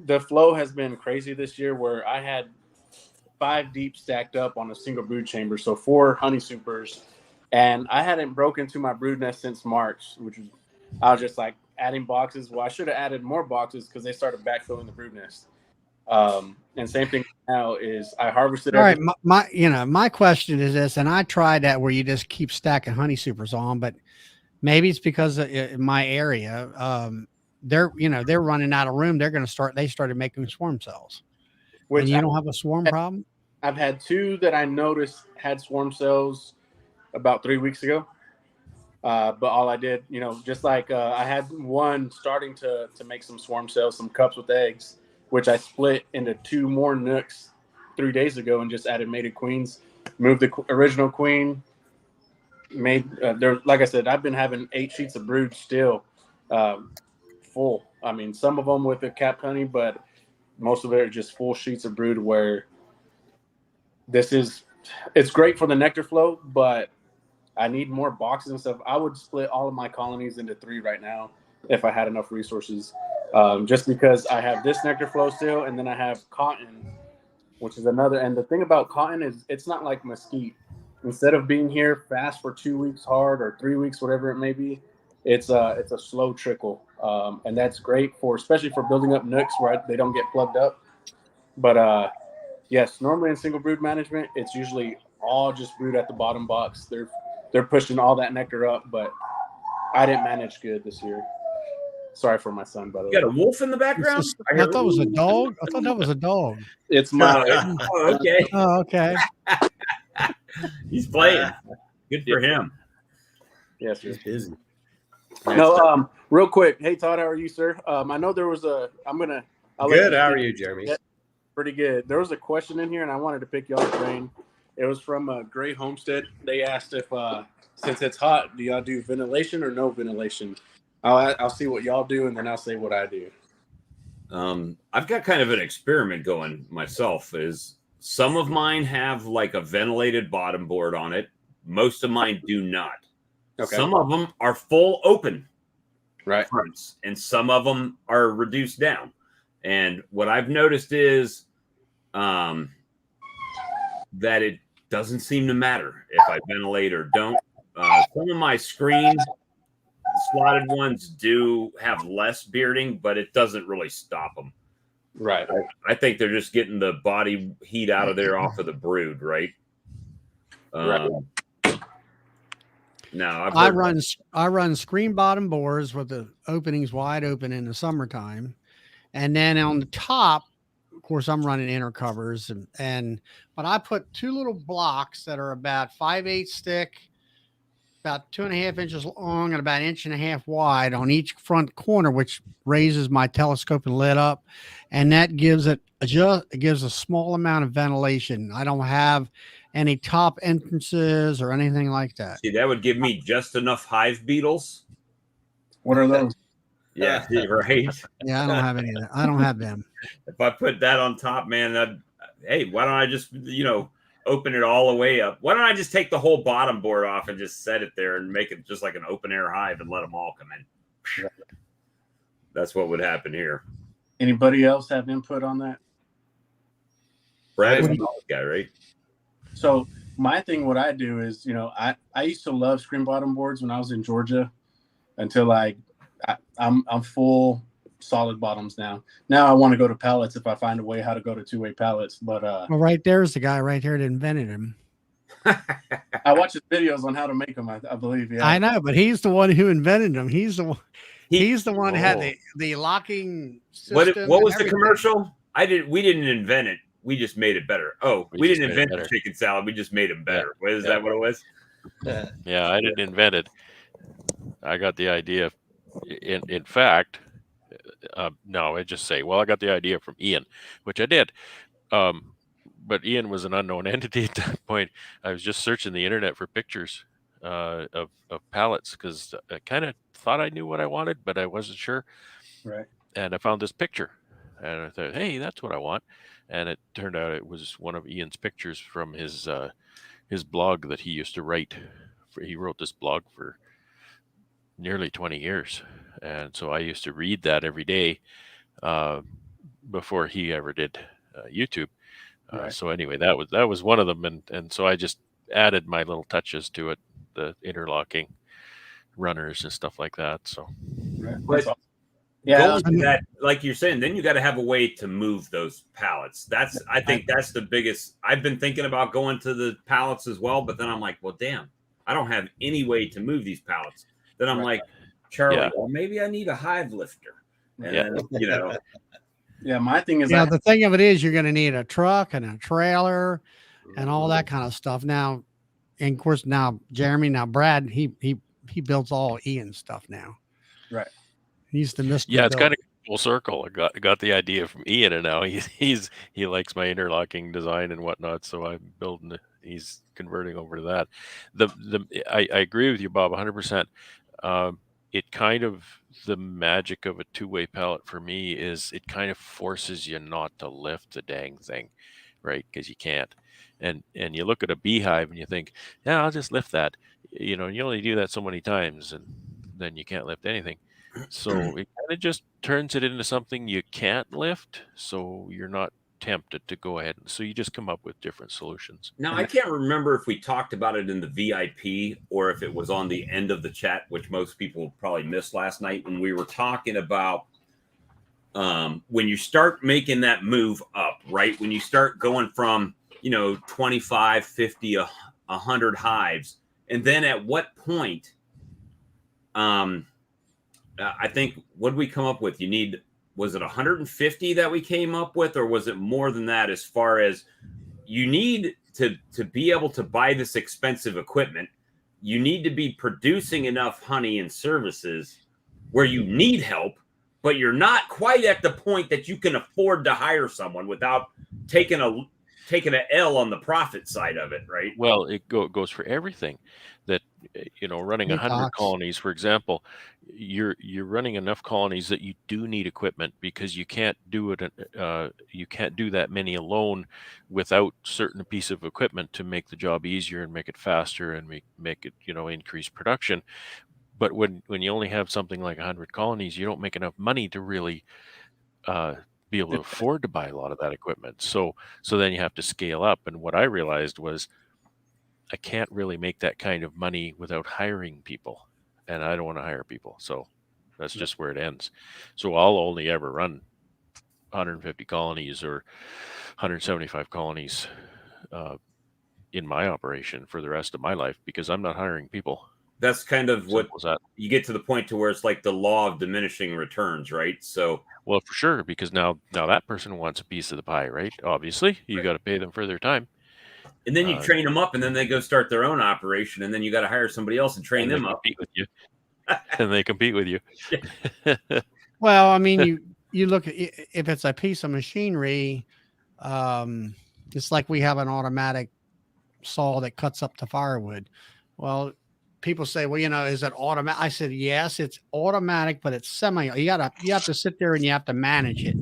the flow has been crazy this year. Where I had 5 deep stacked up on a single brood chamber, so 4 honey supers, and I hadn't broken to my brood nest since March, I was just like adding boxes. Well, I should have added more boxes because they started backfilling the brood nest. And same thing now is I harvested. All right, my question is this, and I tried that where you just keep stacking honey supers on, but maybe it's because in my area, they're running out of room. They started making swarm cells. Which and you don't have a swarm problem? I've had 2 that I noticed had swarm cells about 3 weeks ago. But all I did, just like I had one starting to make some swarm cells, some cups with eggs, which I split into 2 more nooks 3 days ago and just added mated queens, moved the original queen, like I said, I've been having 8 sheets of brood still full. I mean, some of them with the capped honey, but most of it are just full sheets of brood where it's great for the nectar flow, but I need more boxes and stuff. I would split all of my colonies into 3 right now if I had enough resources, just because I have this nectar flow still, and then I have cotton, which is another. And the thing about cotton is it's not like mesquite. Instead of being here fast for 2 weeks hard or 3 weeks, whatever it may be, it's a slow trickle, and that's great especially for building up nooks where they don't get plugged up. But yes, normally in single brood management, it's usually all just brood at the bottom box. They're pushing all that nectar up, but I didn't manage good this year. Sorry for my son, by the way. You got a wolf in the background? I thought it was a dog. I thought that was a dog. It's my. Oh, okay. Oh, okay. He's playing. Good for him. Yes, He's busy. No, real quick. Hey, Todd, how are you, sir? I know there was Good. How are you, Jeremy? Yeah, pretty good. There was a question in here, and I wanted to pick y'all's brain. It was from Gray Homestead. They asked if, since it's hot, do y'all do ventilation or no ventilation? I'll see what y'all do, and then I'll say what I do. I've got kind of an experiment going myself. Is some of mine have like a ventilated bottom board on it. Most of mine do not. Okay. Some of them are full open, right? Fronts, and some of them are reduced down. And what I've noticed is that it doesn't seem to matter if I ventilate or don't. Some of my screens, slotted ones, do have less bearding, but it doesn't really stop them. Right. I think they're just getting the body heat out of there off of the brood, right? Right. Now I run screen bottom boards with the openings wide open in the summertime, and then on the top, of course, I'm running inner covers, but I put 2 little blocks that are about 5/8 thick, about 2.5 inches long, and about 1.5 inches wide on each front corner, which raises my telescoping lid up, and that gives it gives a small amount of ventilation. I don't have any top entrances or anything like that. See, that would give me just enough hive beetles. What are those? Yeah, right. Yeah, I don't have any of that. I don't have them. If I put that on top, man, hey, why don't I just, open it all the way up? Why don't I just take the whole bottom board off and just set it there and make it just like an open air hive and let them all come in? That's what would happen here. Anybody else have input on that? Brad is a knowledge guy, right? So my thing, what I do is, I used to love screen bottom boards when I was in Georgia until I'm full solid bottoms now. Now I want to go to pallets if I find a way how to go to 2-way pallets. But well, right there's the guy right here that invented them. I watch his videos on how to make them. I believe. Yeah, I know, but he's the one who invented them. He's the one. He's the one who had the locking system. What was the commercial? We didn't invent it. We just made it better. Oh, we didn't invent the chicken salad. We just made it better. Yeah. Is that what it was? Yeah, I didn't invent it. I got the idea. In fact, no, I just say, well, I got the idea from Ian, which I did. But Ian was an unknown entity at that point. I was just searching the internet for pictures of pallets because I kind of thought I knew what I wanted, but I wasn't sure. Right. And I found this picture, and I thought, hey, that's what I want. And it turned out it was one of Ian's pictures from his blog that he used to write. He wrote this blog for nearly 20 years. And so I used to read that every day before he ever did YouTube. Right. So anyway, that was one of them. And so I just added my little touches to it, the interlocking runners and stuff like that. So but going to that, like you're saying, then you got to have a way to move those pallets. I think that's the biggest. I've been thinking about going to the pallets as well, but then I'm like, well, damn, I don't have any way to move these pallets. Then I'm like, Charlie, well, maybe I need a hive lifter. And then, Yeah, my thing is, the thing of it is, you're going to need a truck and a trailer and all that kind of stuff. Now, and of course, now Brad, he builds all Ian's stuff now. Right. He's the Mr. Yeah, it's kind of full circle. I got the idea from Ian, and now he likes my interlocking design and whatnot. So I'm building. He's converting over to that. I agree with you, Bob, 100%. It kind of, the magic of a two-way pallet for me is it kind of forces you not to lift the dang thing, right? Because you can't. And you look at a beehive and you think, yeah, I'll just lift that. You only do that so many times, and then you can't lift anything. So it kind of just turns it into something you can't lift, so you're not tempted to go ahead. So you just come up with different solutions. Now, I can't remember if we talked about it in the VIP or if it was on the end of the chat, which most people probably missed last night when we were talking about when you start making that move up, right? When you start going from, 25, 50, 100 hives, and then at what point, I think, what did we come up with? Was it 150 that we came up with, or was it more than that? As far as you need to be able to buy this expensive equipment, you need to be producing enough honey and services where you need help, but you're not quite at the point that you can afford to hire someone without taking an L on the profit side of it, right? Well, it goes for everything. That running 100 colonies, for example, you're running enough colonies that you do need equipment because you can't do it. You can't do that many alone without certain piece of equipment to make the job easier and make it faster and make it increase production. But when you only have something like 100 colonies, you don't make enough money to really be able to afford to buy a lot of that equipment. So then you have to scale up. And what I realized was I can't really make that kind of money without hiring people, and I don't want to hire people. So that's just where it ends. So I'll only ever run 150 colonies or 175 colonies in my operation for the rest of my life because I'm not hiring people. That's kind of what Simple as that. you get to the point to where it's like the law of diminishing returns, right? So, Well, for sure, because now that person wants a piece of the pie, right? Obviously, you got to pay them for their time. and then you train them up, and then they go start their own operation, and then you got to hire somebody else and train and them they up. compete with you, and they compete with you. Well, I mean, you look at if it's a piece of machinery, it's like we have an automatic saw that cuts up the firewood. Well, people say, well, is it automatic? I said, yes, it's automatic, but it's semi. You have to sit there and you have to manage it.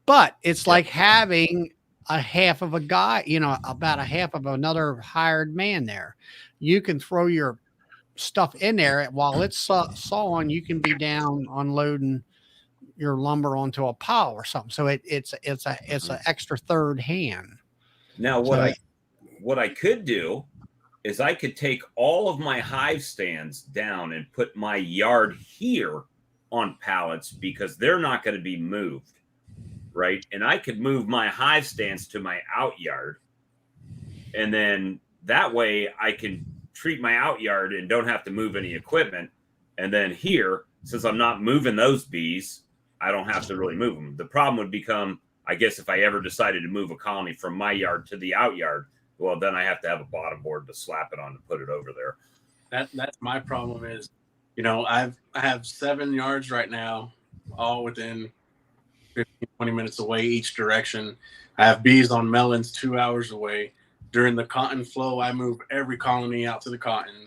But it's like having a half of a guy, about a half of another hired man there. You can throw your stuff in there while it's sawing. You can be down unloading your lumber onto a pile or something. So it's an extra third hand. Now, what I could do is I could take all of my hive stands down and put my yard here on pallets because they're not going to be moved, right? And I could move my hive stands to my out yard, and then that way I can treat my out yard and don't have to move any equipment. And then here, since I'm not moving those bees, I don't have to really move them. The problem would become, I guess, if I ever decided to move a colony from my yard to the out yard, well, then I have to have a bottom board to slap it on to put it over there. That's my problem is, I have 7 yards right now, all within 15, 20 minutes away each direction. I have bees on melons 2 hours away. During the cotton flow, I move every colony out to the cotton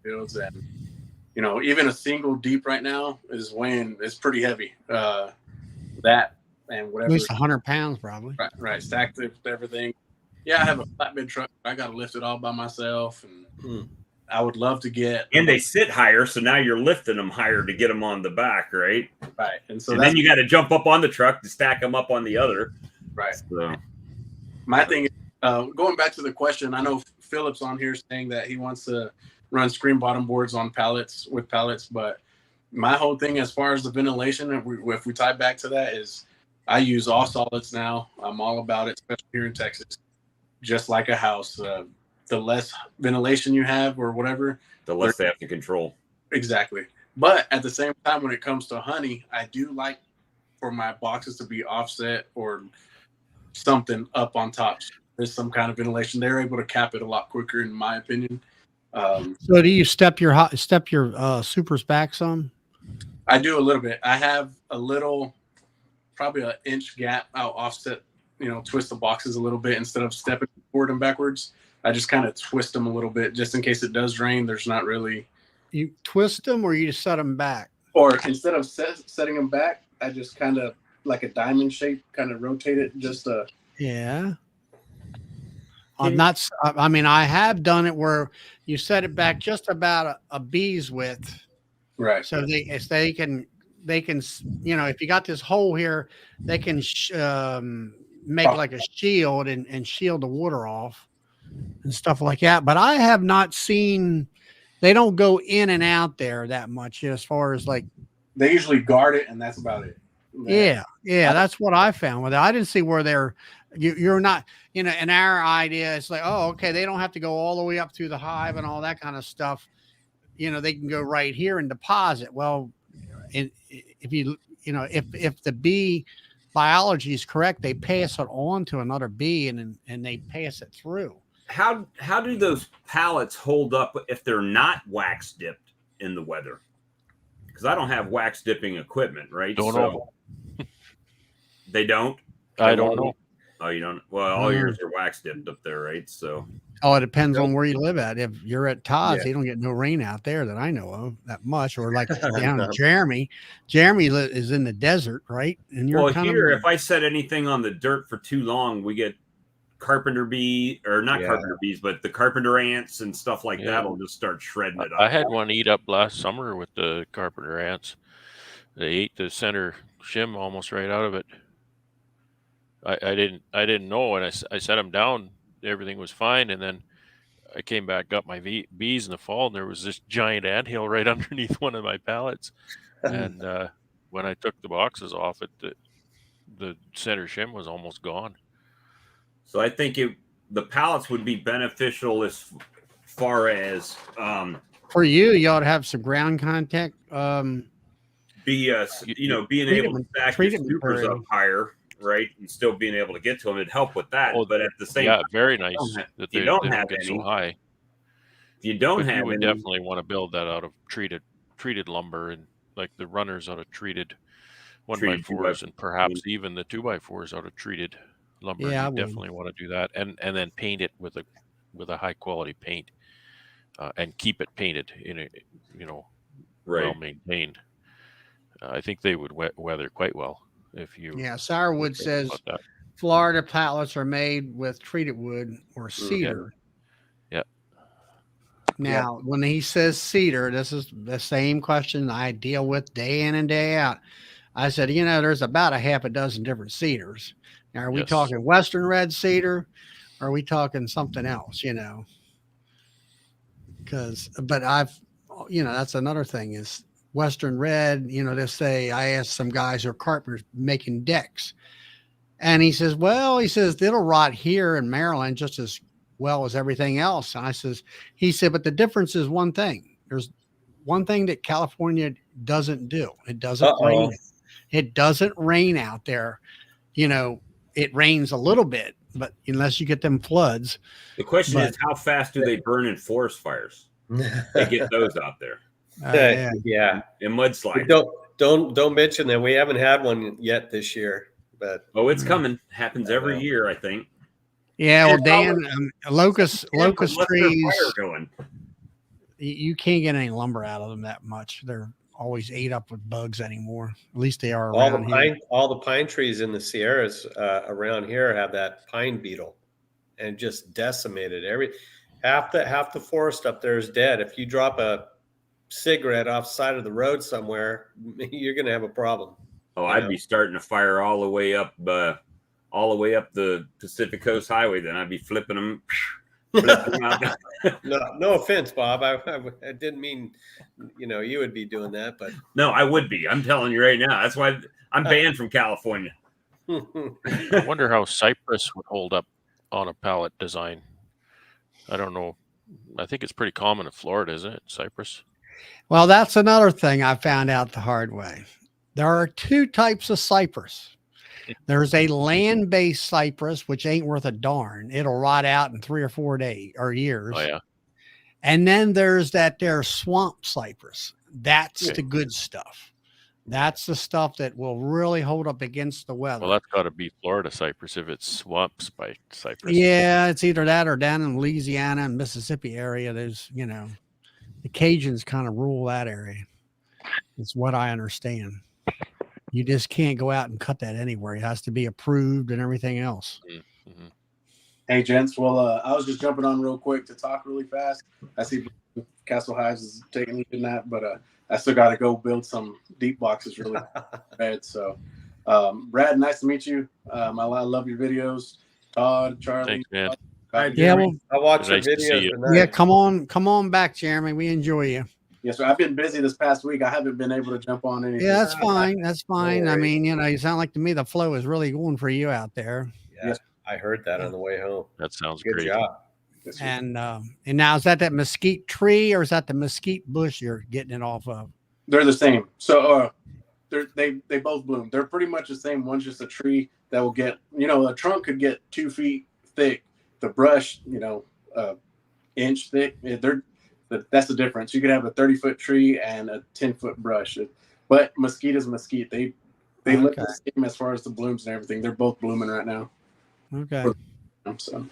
fields, and even a single deep right now is weighing. It's pretty heavy. That and whatever. At least 100 pounds, probably. Right. Stacked with everything. Yeah, I have a flatbed truck. I got to lift it all by myself, and I would love to get. And they sit higher, so now you're lifting them higher to get them on the back, right? Right, and then you got to jump up on the truck to stack them up on the other. Right. So. My thing is, going back to the question, I know Philip's on here saying that he wants to run screen bottom boards on pallets, but my whole thing as far as the ventilation, if we tie back to that, is I use all solids now. I'm all about it, especially here in Texas. Just like a house, the less ventilation you have or whatever, the less they have to control. Exactly. But at the same time, when it comes to honey, I do like for my boxes to be offset or something up on top. There's some kind of ventilation. They're able to cap it a lot quicker, in my opinion. So do you step your supers back some? I do a little bit. I have a little, probably an inch gap. I'll offset, twist the boxes a little bit instead of stepping forward and backwards. I just kind of twist them a little bit just in case it does rain. There's not really. You twist them or you just set them back? Or instead of setting them back, I just kind of like a diamond shape, kind of rotate it just Yeah. I have done it where you set it back just about a bee's width. Right. So they can, if you got this hole here, they can make like a shield and shield the water off and stuff like that. But I have not seen, they don't go in and out there that much as far as like. They usually guard it and that's about it. Yeah. That's what I found with it. I didn't see where you're not, in our idea, it's like, oh, okay, they don't have to go all the way up through the hive and all that kind of stuff. They can go right here and deposit. Well, if the bee biology is correct, they pass it on to another bee and they pass it through. How do those pallets hold up if they're not wax dipped in the weather? Because I don't have wax dipping equipment, right? Don't know. They don't? I don't know. Oh, you don't? Well, all yours are wax dipped up there, right? So. Oh, it depends on where you live at. If you're at Todd's, they don't get no rain out there that I know of that much. Or like down in Jeremy. Jeremy is in the desert, right? And you're here, if I set anything on the dirt for too long, we get carpenter bee, or not carpenter bees, but the carpenter ants and stuff like that will just start shredding it up. I had one eat up last summer with the carpenter ants. They ate the center shim almost right out of it. I didn't know, and I set them down. Everything was fine, and then I came back, got my bees in the fall, and there was this giant anthill right underneath one of my pallets. And when I took the boxes off it, the center shim was almost gone. So I think the pallets would be beneficial as far as for you ought to have some ground contact. Being able to stack your treatment supers up material. higher, right, and still being able to get to them, it'd help with that. Oh, but at the same yeah, time, very nice that if you they don't don't have get any, so high. if you don't But have you would any, definitely want to build that out of treated lumber, and like the runners out of treated 1x4s, and perhaps even the 2x4s out of treated lumber. Yeah, I You would. definitely want to do that, and then paint it with a high quality paint, and keep it painted in a right. well maintained. I think they would weather quite well if you. Yeah, Sourwood think says about that. Florida pallets are made with treated wood or cedar. Yeah. Now, when he says cedar, this is the same question I deal with day in and day out. I said, there's about a half a dozen different cedars. Now, are we Yes. talking Western red cedar? Or are we talking something else, but that's another thing is Western red, they say, I asked some guys who are carpenters making decks. And he says, it'll rot here in Maryland just as well as everything else. And he said, but the difference is one thing. There's one thing that California doesn't do. It doesn't rain. It doesn't rain out there. It rains a little bit, but unless you get them floods. The question is, how fast do they burn in forest fires? They get those out there. Yeah. In mudslides. Don't mention that we haven't had one yet this year, but it's coming. Happens every year, I think. Yeah, well, Dan, locust trees. Fire going. You can't get any lumber out of them that much. They're always ate up with bugs anymore. At least they are around here. All the pine trees in the Sierras around here have that pine beetle, and just decimated half the forest up there is dead. If you drop a cigarette off the side of the road somewhere, you're going to have a problem. Oh, I'd be starting a fire all the way up the Pacific Coast Highway. Then I'd be flipping them. Out. No offense, Bob. I didn't mean, you would be doing that, but no, I would be. I'm telling you right now. That's why I'm banned from California. I wonder how cypress would hold up on a pallet design. I don't know. I think it's pretty common in Florida, isn't it? Cypress. Well, that's another thing I found out the hard way. There are two types of cypress. There's a land-based cypress, which ain't worth a darn. It'll rot out in 3 or 4 days or years. Oh, yeah. And then there's that there swamp cypress. That's the good stuff. That's the stuff that will really hold up against the weather. Well, that's got to be Florida cypress if it's swamp cypress. Yeah, it's either that or down in Louisiana and Mississippi area. There's, the Cajuns kind of rule that area. It's what I understand. You just can't go out and cut that anywhere. It has to be approved and everything else. Mm-hmm. Hey, gents. Well, I was just jumping on real quick to talk really fast. I see Castle Hives is taking lead in that, but I still got to go build some deep boxes really bad. So, Brad, nice to meet you. I love your videos. Todd, Charlie. Thanks, man. Yeah, well, I watch nice your to see videos you. tonight. Yeah, come on back, Jeremy. We enjoy you. Yes, sir. I've been busy this past week. I haven't been able to jump on anything. Yeah, that's fine. That's fine. I mean, you sound like to me the flow is really going for you out there. Yeah, Yes. I heard that on the way home. That sounds Good great. job. Yes, sir. And now is that mesquite tree or is that the mesquite bush you're getting it off of? They're the same. So they both bloom. They're pretty much the same. One's just a tree that will get, a trunk could get 2 feet thick. The brush, inch thick. That's the difference. You could have a 30-foot tree and a 10-foot brush. But mesquite is mesquite. They look the same as far as the blooms and everything. They're both blooming right now. Okay. So,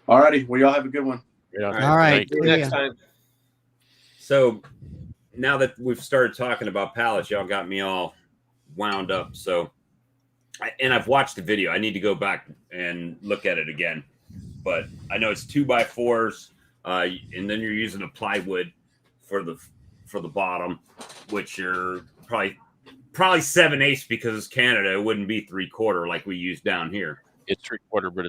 all righty. Well, y'all have a good one. Yeah. All right. See you next time. So now that we've started talking about pallets, y'all got me all wound up. So, I've watched the video. I need to go back and look at it again. But I know it's 2x4s, and then you're using a plywood for the bottom, which are probably 7/8 because it's Canada. It wouldn't be 3/4 like we use down here. It's 3/4, but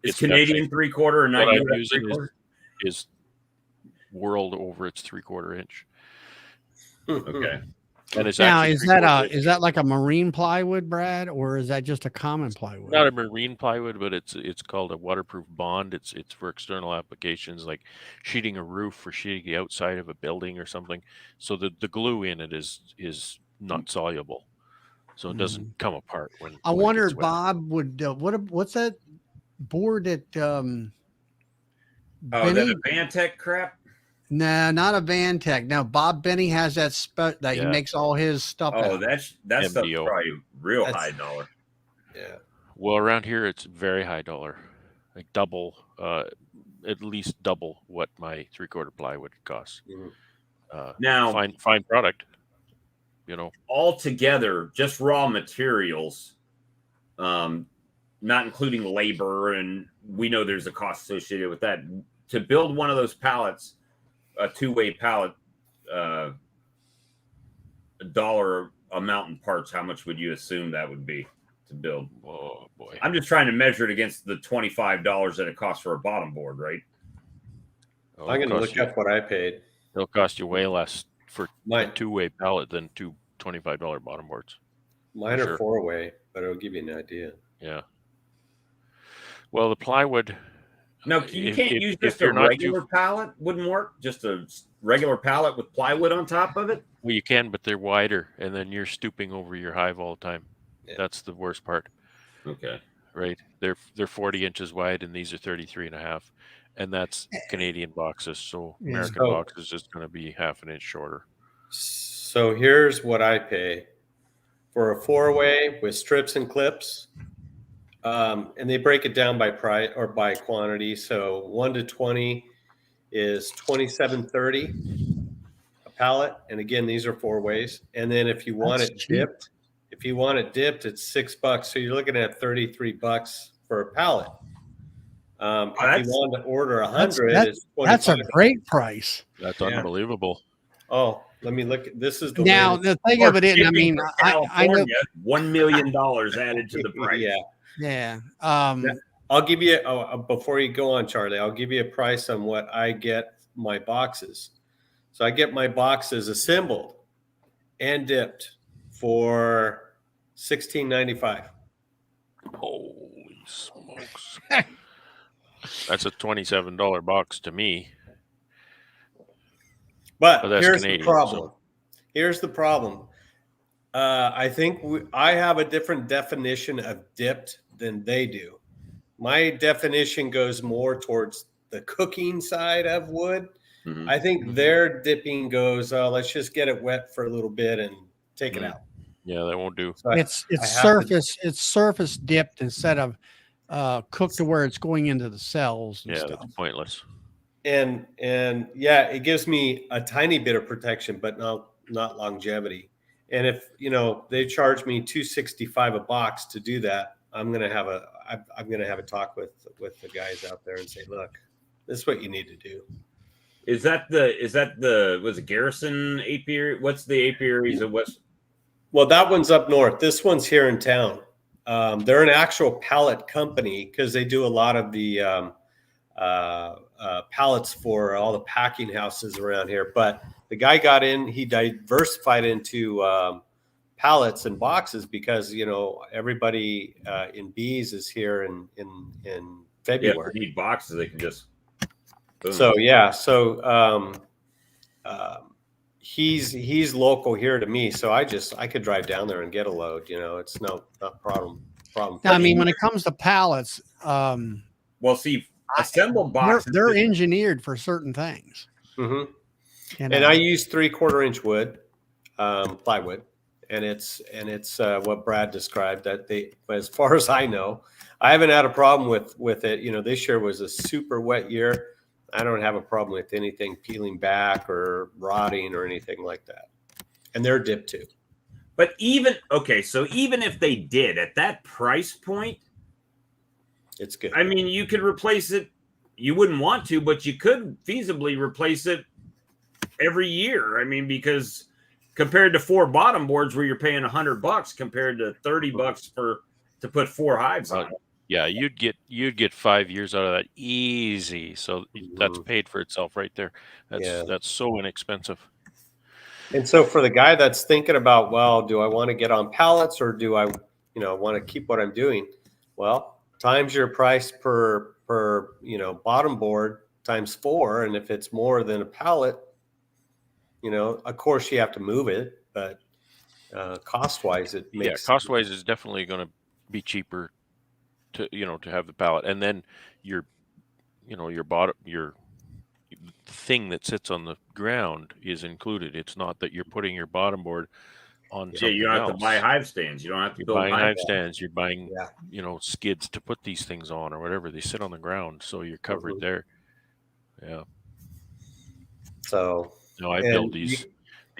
it's Canadian 3/4 and not what I'm US using 3/4. is world over its 3/4 inch. Okay. And it's Now, actually is that like a marine plywood, Brad, or is that just a common plywood? not a marine plywood, but it's called a waterproof bond. It's for external applications like sheeting a roof or sheeting the outside of a building or something. So the glue in it is not soluble, so it doesn't come apart when. I when it wonder gets if wet. Bob would. What's that board that? Oh, Benny? that Avantech crap. No, not a Vantech. No, Bob Benny has that that he Yeah. makes all his stuff Oh, out. that stuff's MDO. probably real That's- high dollar. Yeah. Well, around here it's very high dollar, like double, at least double what my 3/4 plywood costs. Mhm. Now, fine product, you know. altogether, just raw materials, not including labor, and we know there's a cost associated with that. To build one of those pallets, a two-way pallet, a dollar amount in parts, how much would you assume that would be to build? Oh boy, I'm just trying to measure it against the $25 that it costs for a bottom board, right? It'll I'm going to cost look you- up what I paid. It'll cost you way less for Mine- a two-way pallet than two $25 bottom boards. Mine sure. are 4-way, but it'll give you an idea. Yeah. Well, the plywood. No, you can't use if just a you're not regular pallet. Wouldn't work. Just a regular pallet with plywood on top of it. Well, you can, but they're wider, and then you're stooping over your hive all the time. Yeah. That's the worst part, Okay. right? They're 40 inches wide, and these are 33.5, and that's Canadian boxes. So Yeah. American So- box is just going to be half an inch shorter. So here's what I pay for a 4-way with strips and clips. And they break it down by price or by quantity. So 1 to 20 is $27.30 a pallet. And again, these are 4-ways. And then if you want That's it cheap. dipped, it's $6. So you're looking at $33 for a pallet. If That's- you want to order 100, That's- it's $25. That's a great price. That's Yeah. unbelievable. Oh, let me look. This is the Now, latest. the thing of it is, I Shipping mean, from I know, California, $1 million added to the price. Yeah. yeah. I'll give you before you go on, Charlie. I'll give you a price on what I get my boxes. So I get my boxes assembled and dipped for $16.95. Holy smokes! That's a $27 box to me. But But that's here's Canadian, the problem. Here's the problem. I think I have a different definition of dipped than they do. My definition goes more towards the cooking side of wood. Mhm. I think their dipping goes, let's just get it wet for a little bit and take it Mm. out. Yeah, that won't do. So It's I have to- it's surface dipped instead of cooked to where it's going into the cells and Yeah, stuff. that's pointless. and yeah, it gives me a tiny bit of protection, but not longevity. And if they charge me $265 a box to do that, I'm gonna have a talk with the guys out there and say, look, this is what you need to do. Is that the was it Garrison apiary? What's the apiaries of West? Well, that one's up north. This one's here in town. They're an actual pallet company because they do a lot of the pallets for all the packing houses around here. But the guy got in, he diversified into pallets and boxes because everybody in bees is here in Yeah, if February. they need boxes, they can just. Boom. So yeah, he's local here to me, so I could drive down there and get a load. It's not problem. I mean, when it comes to pallets, well, see, assembled boxes. they're engineered for certain things. Mhm. You And know? I use 3/4 inch wood, plywood, and it's what Brad described. That as far as I know, I haven't had a problem with it. This year was a super wet year. I don't have a problem with anything peeling back or rotting or anything like that. And they're dipped too. But so even if they did at that price point, It's good. I mean, you could replace it. You wouldn't want to, but you could feasibly replace it every year. I mean, because compared to 4 bottom boards where you're paying $100 compared to $30 to put 4 hives on. Yeah, you'd get 5 years out of that easy. So that's paid for itself right there. That's so inexpensive. And so for the guy that's thinking about, well, do I want to get on pallets or do I, want to keep what I'm doing? Well, times your price per bottom board times 4, and if it's more than a pallet, of course you have to move it, but cost wise, it makes cost wise is definitely going to be cheaper to to have the pallet, and then your your thing that sits on the ground is included. It's not that you're putting your bottom board on something you don't have else. to buy hive stands. You don't have to You're build buying hive stands. You're buying skids to put these things on or whatever. They sit on the ground, so you're covered there. Yeah. So no, I build these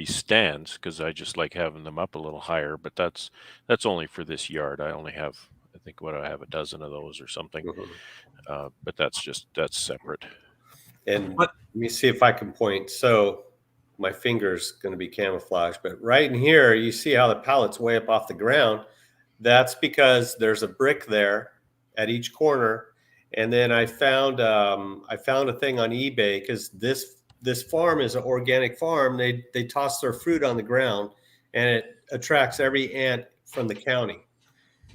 stands because I just like having them up a little higher. But that's only for this yard. I only have, I think, I have a dozen of those or something. But that's separate. And let me see if I can point. So my finger's going to be camouflaged, but right in here, you see how the pallet's way up off the ground. That's because there's a brick there at each corner. And then I found a thing on eBay because this farm is an organic farm. They toss their fruit on the ground, and it attracts every ant from the county.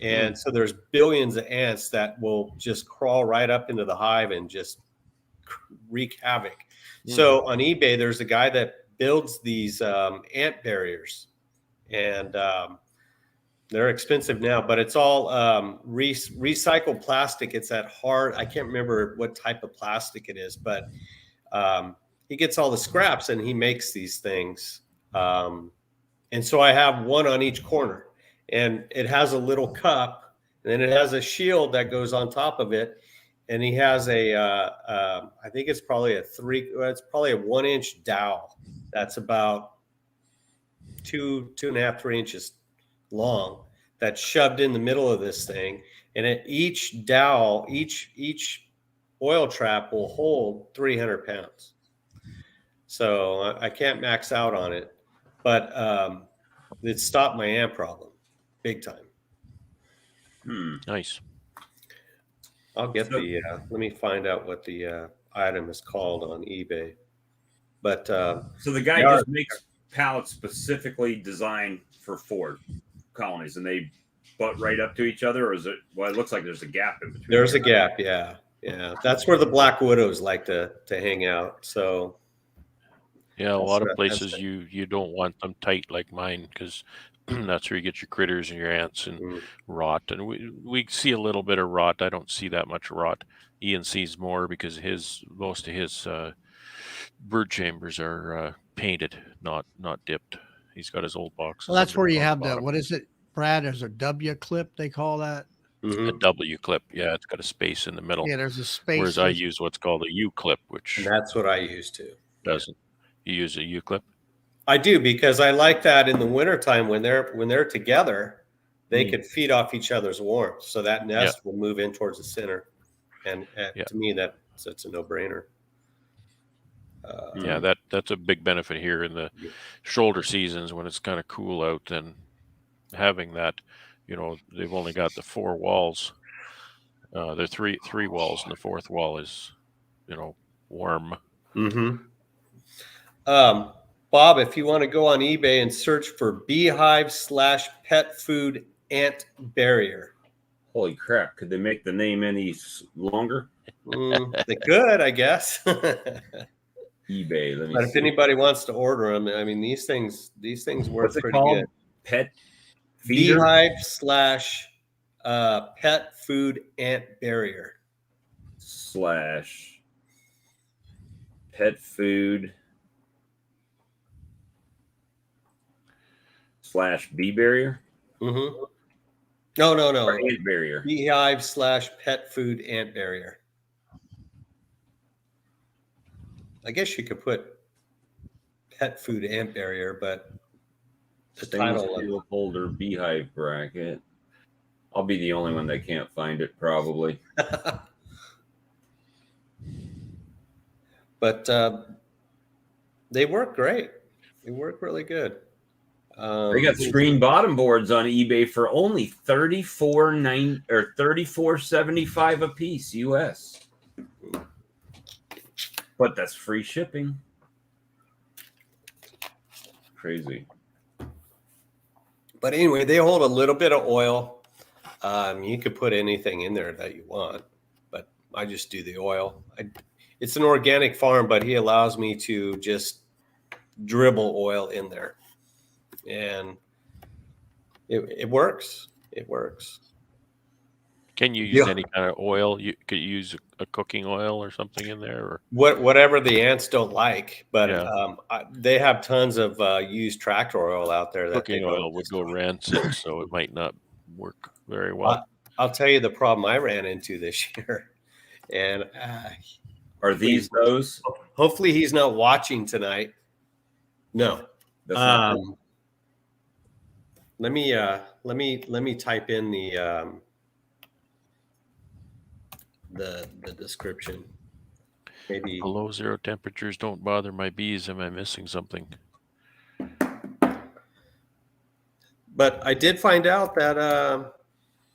And so there's billions of ants that will just crawl right up into the hive and just wreak havoc. So on eBay, there's a guy that builds these ant barriers, and they're expensive now, but it's all recycled plastic. It's that hard, I can't remember what type of plastic it is, but he gets all the scraps and he makes these things. And so I have one on each corner, and it has a little cup, and then it has a shield that goes on top of it. And he has I think it's probably a 1-inch dowel that's about 2.5, 3 inches long, that's shoved in the middle of this thing. And at each dowel, each oil trap will hold 300 pounds. So I can't max out on it, but it stopped my ant problem big time. Nice. I'll get let me find out what the item is called on eBay. But so the guy just makes pallets specifically designed for 4 colonies, and they butt right up to each other, or is it? Well, it looks like there's a gap in between. There's a gap, yeah. That's where the black widows like to hang out. So yeah, a lot of places you don't want them tight like mine because that's where you get your critters and your ants and rot. And we see a little bit of rot. I don't see that much rot. Ian sees more because most of his bird chambers are painted, not dipped. He's got his old boxes. Well, that's where you have what is it, Brad? There's a W clip, they call that. A W clip. Yeah, it's got a space in the middle. Yeah, there's a space. Whereas I use what's called a U clip, which and that's what I use too. Doesn't. You use a U clip? I do, because I like that in the wintertime when they're together, they could feed off each other's warmth. So that nest will move in towards the center. And to me, that's a no-brainer. That's a big benefit here in the shoulder seasons when it's kind of cool out. And having that, they've only got the 4 walls. They're three walls, and the 4th wall is, warm. Bob, if you want to go on eBay and search for Beehive/pet food ant barrier. Holy crap! Could they make the name any longer? They could, I guess. eBay. Let me But if anybody wants to order them, I mean, these things work pretty good. Pet feeder? Beehive/pet food ant barrier /pet food /bee barrier. No. Or ant barrier. Beehive/pet food ant barrier. I guess you could put pet food ant barrier, but the title of folder beehive bracket. I'll be the only one that can't find it, probably. But they work great. They work really good. They got screen bottom boards on eBay for only $34.75 a piece US. But that's free shipping. Crazy. But anyway, they hold a little bit of oil. You could put anything in there that you want, but I just do the oil. It's an organic farm, but he allows me to just dribble oil in there, and it works. It works. Can you use any kind of oil? You could use a cooking oil or something in there, or whatever the ants don't like. But yeah. they have tons of used tractor oil out there. That Cooking oil would go rancid, so it might not work very well. I'll tell you the problem I ran into this year, and are these those? Hopefully, he's not watching tonight. No, that's not. Let me type in the description. Maybe below 0 temperatures don't bother my bees. Am I missing something? But I did find out that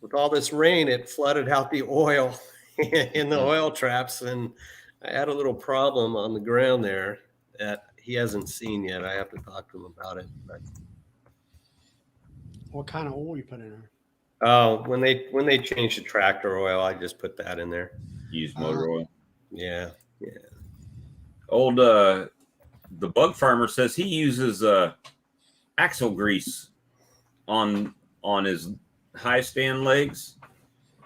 with all this rain, it flooded out the oil in the oil traps, and I had a little problem on the ground there that he hasn't seen yet. I have to talk to him about it. But what kind of oil you put in there? Oh, when they changed the tractor oil, I just put that in there. Used motor oil. Yeah. Old the bug farmer says he uses axle grease on his high stand legs,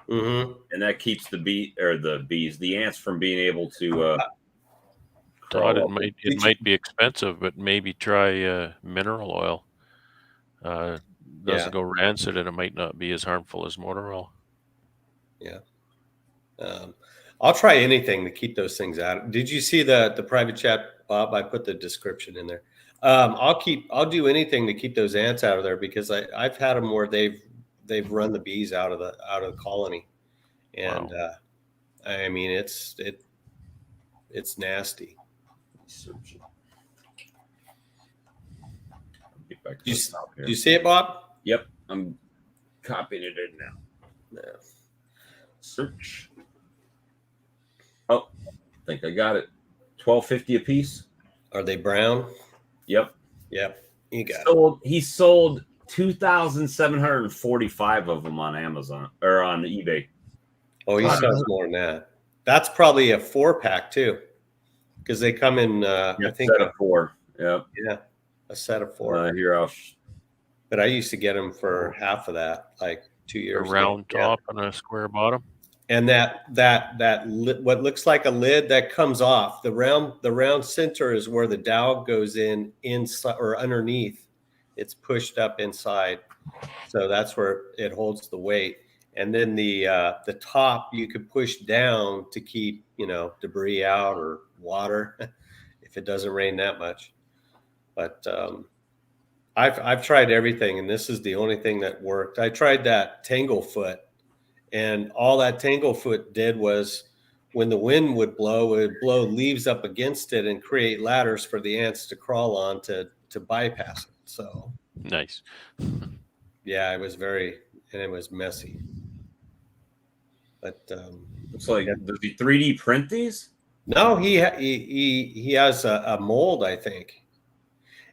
mm-hmm. and that keeps the ants from being able to. Todd, it might be expensive, but maybe try mineral oil. Doesn't go rancid, and it might not be as harmful as motor oil. Yeah. I'll try anything to keep those things out. Did you see the private chat, Bob? I put the description in there. I'll do anything to keep those ants out of there, because I've had them where they've run the bees out of the colony, and wow. I mean it's nasty. Do you see it, Bob? Yep, I'm copying it in now. No. Search. Oh, I think I got it. $12.50 a piece. Are they brown? Yep. You got it. He sold 2,745 of them on Amazon or on eBay. Oh, he sells more than that. That's probably a 4-pack too, because they come in. I think set of 4. Yep. Yeah, a set of 4. Here but I used to get them for half of that, like 2 years. A round top and a square bottom. And that what looks like a lid that comes off. The round center is where the dowel goes in inside or underneath. It's pushed up inside, so that's where it holds the weight. And then the top you could push down to keep debris out or water if it doesn't rain that much. But I've tried everything, and this is the only thing that worked. I tried that Tanglefoot. And all that Tanglefoot did was, when the wind would blow, it would blow leaves up against it and create ladders for the ants to crawl on to bypass it. So nice. Yeah, it was messy. But looks like does he 3D print these? No, he has a mold, I think.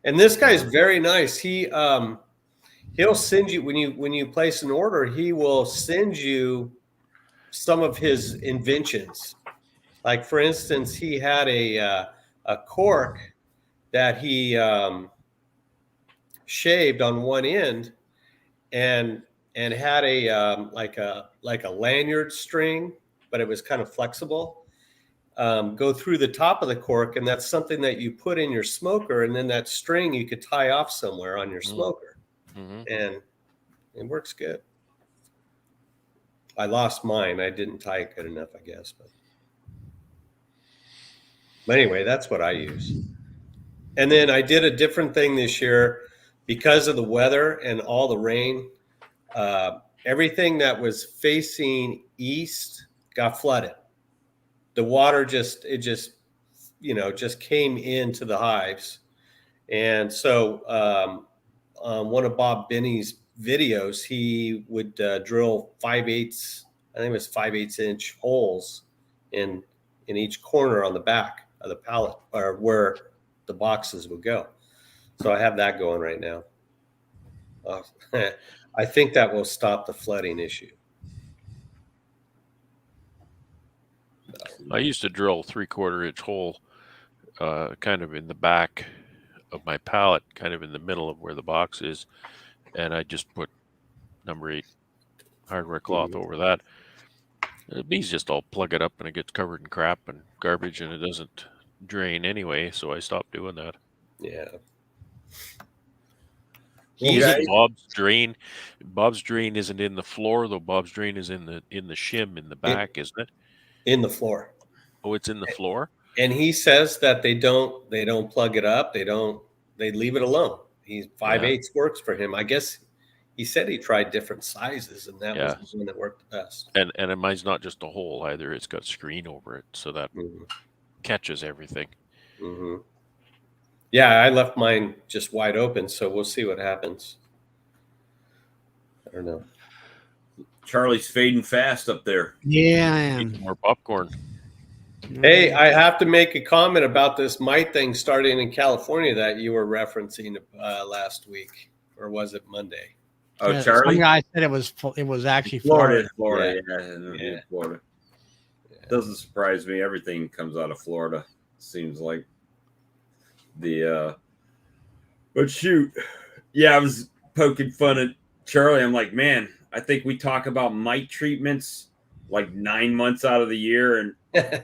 And this guy's very nice. He'll send you when you place an order. He will send you some of his inventions. Like, for instance, he had a cork that he shaved on one end, and had a like a lanyard string, but it was kind of flexible. Go through the top of the cork, and that's something that you put in your smoker, and then that string you could tie off somewhere on your smoker. Mm-hmm. And it works good. I lost mine. I didn't tie it good enough, I guess. But anyway, that's what I use. And then I did a different thing this year because of the weather and all the rain. Everything that was facing east got flooded. The water just came into the hives. And so one of Bob Binney's videos, he would drill 5/8, I think it was 5/8 inch holes in each corner on the back of the pallet, or where the boxes would go. So I have that going right now. I think that will stop the flooding issue. I used to drill 3/4 inch hole, kind of in the back of my pallet, kind of in the middle of where the box is, and I just put number 8 hardware cloth over that. The bees just all plug it up and it gets covered in crap and garbage and it doesn't drain anyway, so I stopped doing that. Yeah. Isn't Bob's drain? Bob's drain isn't in the floor though. Bob's drain is in the shim in the back, isn't it? In the floor. Oh, it's in the floor. And he says that they don't plug it up. They leave it alone. He's 5/8 works for him. I guess he said he tried different sizes and that was the one that worked the best. And mine's not just a hole either. It's got screen over it, so that catches everything. Mm-hmm. Yeah, I left mine just wide open, so we'll see what happens. I don't know. Charlie's fading fast up there. Yeah, I am. Eat more popcorn. Hey, I have to make a comment about this mite thing starting in California that you were referencing last week, or was it Monday? Oh, Yeah, Charlie. some guy said it was actually Florida. Florida. Yeah. Florida. Doesn't surprise me. Everything comes out of Florida. Seems like but shoot, yeah, I was poking fun at Charlie. I'm like, man, I think we talk about mite treatments like 9 months out of the year, and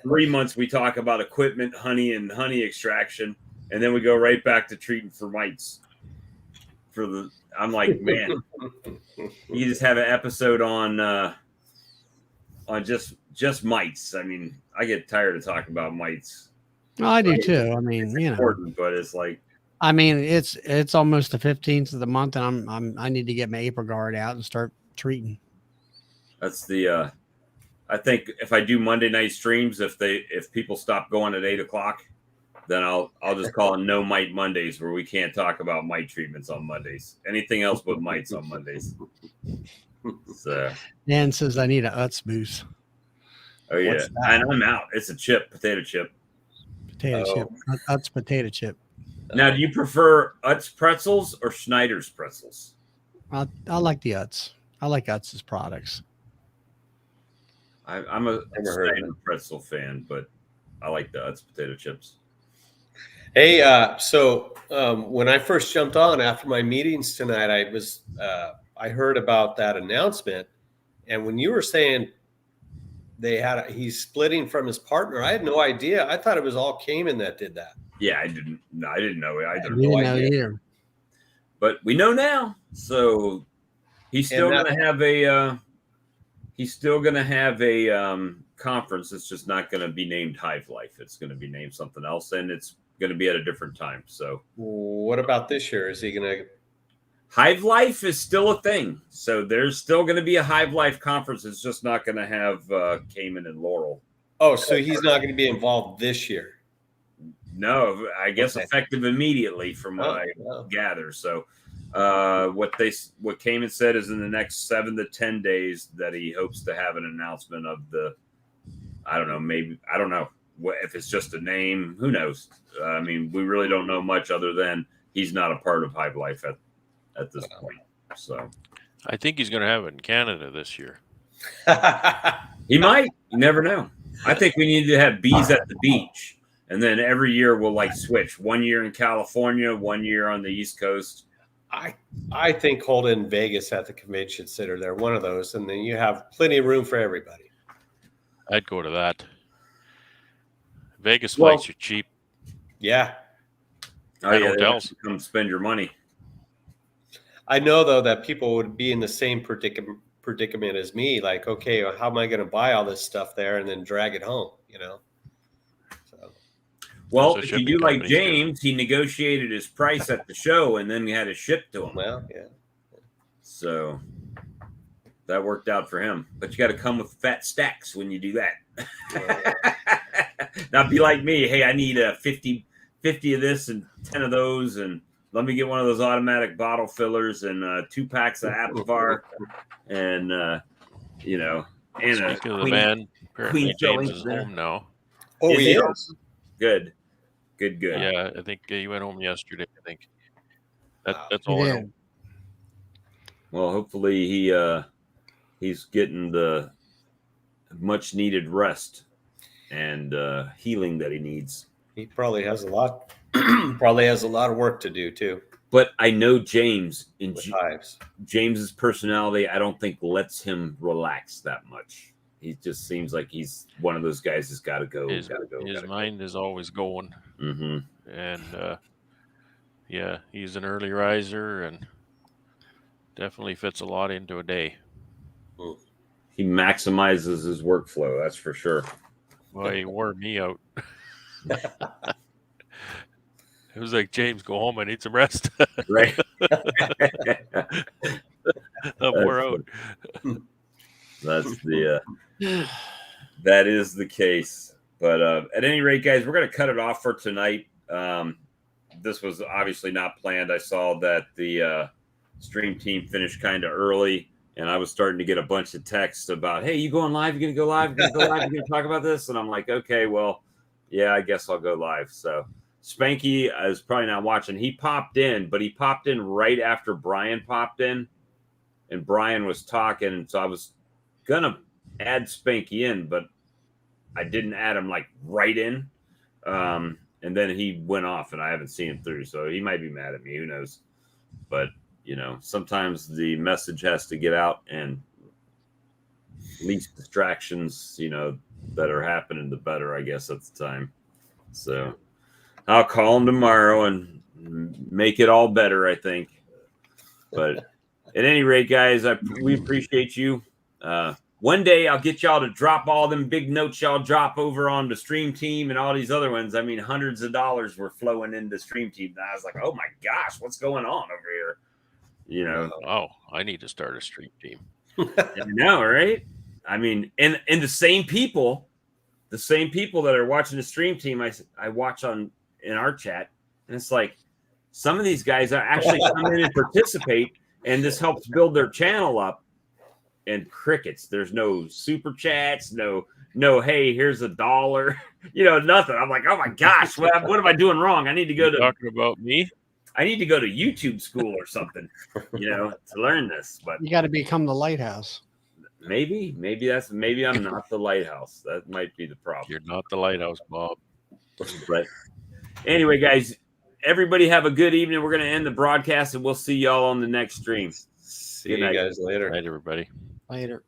3 months we talk about equipment, honey, and honey extraction, and then we go right back to treating for mites. I'm like, man, you just have an episode on just mites. I mean, I get tired of talking about mites. Well, I do too. I mean, it's important, but it's like, I mean, it's almost the 15th of the month, and I need to get my April guard out and start treating. That's the I think if I do Monday night streams, if people stop going at 8 o'clock, then I'll just call it No Mite Mondays, where we can't talk about mite treatments on Mondays. Anything else but mites on Mondays. So Dan says I need a Utz boost. Oh yeah, and I'm out. It's a chip, potato chip. Chip. Utz potato chip. Now, do you prefer Utz pretzels or Schneider's pretzels? I like the Utz. I like Utz's products. I'm a Schneider pretzel fan, but I like the Utz potato chips. Hey, so when I first jumped on after my meetings tonight, I heard about that announcement, and when you were saying he's splitting from his partner, I had no idea. I thought it was all Cayman that did that. Yeah, I didn't know either. I didn't know either. But we know now. So he's still going to have a conference. It's just not going to be named Hive Life. It's going to be named something else, and it's going to be at a different time. So what about this year? Is he going to? Hive Life is still a thing. So there's still going to be a Hive Life conference. It's just not going to have Cayman and Laurel. Oh, so he's not going to be involved this year? No, I guess effective immediately from what I gather. So what Cayman said is in the next 7 to 10 days that he hopes to have an announcement of I don't know if it's just a name, who knows? I mean, we really don't know much other than he's not a part of Hive Life at this point. So I think he's going to have it in Canada this year. He might. You never know. I think we need to have bees at the beach. And then every year we'll switch. 1 year in California, 1 year on the East Coast. I think hold in Vegas at the convention center there, one of those, and then you have plenty of room for everybody. I'd go to that. Vegas flights are cheap. Yeah. Oh yeah, hotels. Come spend your money. I know though that people would be in the same predicament as me. Like, okay, how am I going to buy all this stuff there and then drag it home? Well, if you do like James, he negotiated his price at the show and then he had it shipped to him. Well, yeah. So that worked out for him. But you got to come with fat stacks when you do that. Yeah. Not be like me. Hey, I need 50 of this and 10 of those. And let me get one of those automatic bottle fillers and 2 packs of Apvar. And, and speaking of the man, apparently James is home now. Oh, he is. Good. Yeah, I think he went home yesterday, I think. That's all I know. Well, hopefully he's getting the much needed rest and healing that he needs. He probably has a lot. Probably has a lot of work to do too. But I know James in With hives. James's personality, I don't think lets him relax that much. He just seems like he's one of those guys that's got to go. His mind is always going. Mm-hmm. And yeah, he's an early riser and definitely fits a lot into a day. He maximizes his workflow, that's for sure. Well, he wore me out. It was like, James, go home. I need some rest. Right. I'm wore out. That's the that is the case. But at any rate, guys, we're going to cut it off for tonight. This was obviously not planned. I saw that the stream team finished kind of early, and I was starting to get a bunch of texts about, hey, you going live? You going to go live? You going to go live? You going to talk about this? And I'm like, okay, well, yeah, I guess I'll go live. So Spanky is probably not watching. He popped in, but he popped in right after Brian popped in, and Brian was talking. So I was going to add Spanky in, but I didn't add him like right in. And then he went off and I haven't seen him through. So he might be mad at me. Who knows? But, you know, sometimes the message has to get out, and least distractions, you know, that are happening, the better, I guess, at the time. So I'll call him tomorrow and make it all better, I think. But at any rate, guys, we appreciate you. One day I'll get y'all to drop all them big notes y'all drop over on the Stream Team and all these other ones. I mean, hundreds of dollars were flowing into Stream Team. And I was like, oh my gosh, what's going on over here? You know, oh, I need to start a Stream Team. I know, right? I mean, and the same people that are watching the Stream Team, I watch in our chat, and it's like some of these guys are actually come in and participate, and this helps build their channel up. And crickets. There's no super chats, no, hey, here's $1, you know, nothing. I'm like, oh my gosh, what am I doing wrong? I need to go to talking about me. I need to go to YouTube school or something, you know, to learn this. But you got to become the lighthouse. Maybe I'm not the lighthouse. That might be the problem. You're not the lighthouse, Bob. But anyway, guys, everybody have a good evening. We're going to end the broadcast, and we'll see y'all on the next stream. See you guys later. Night, everybody. Later.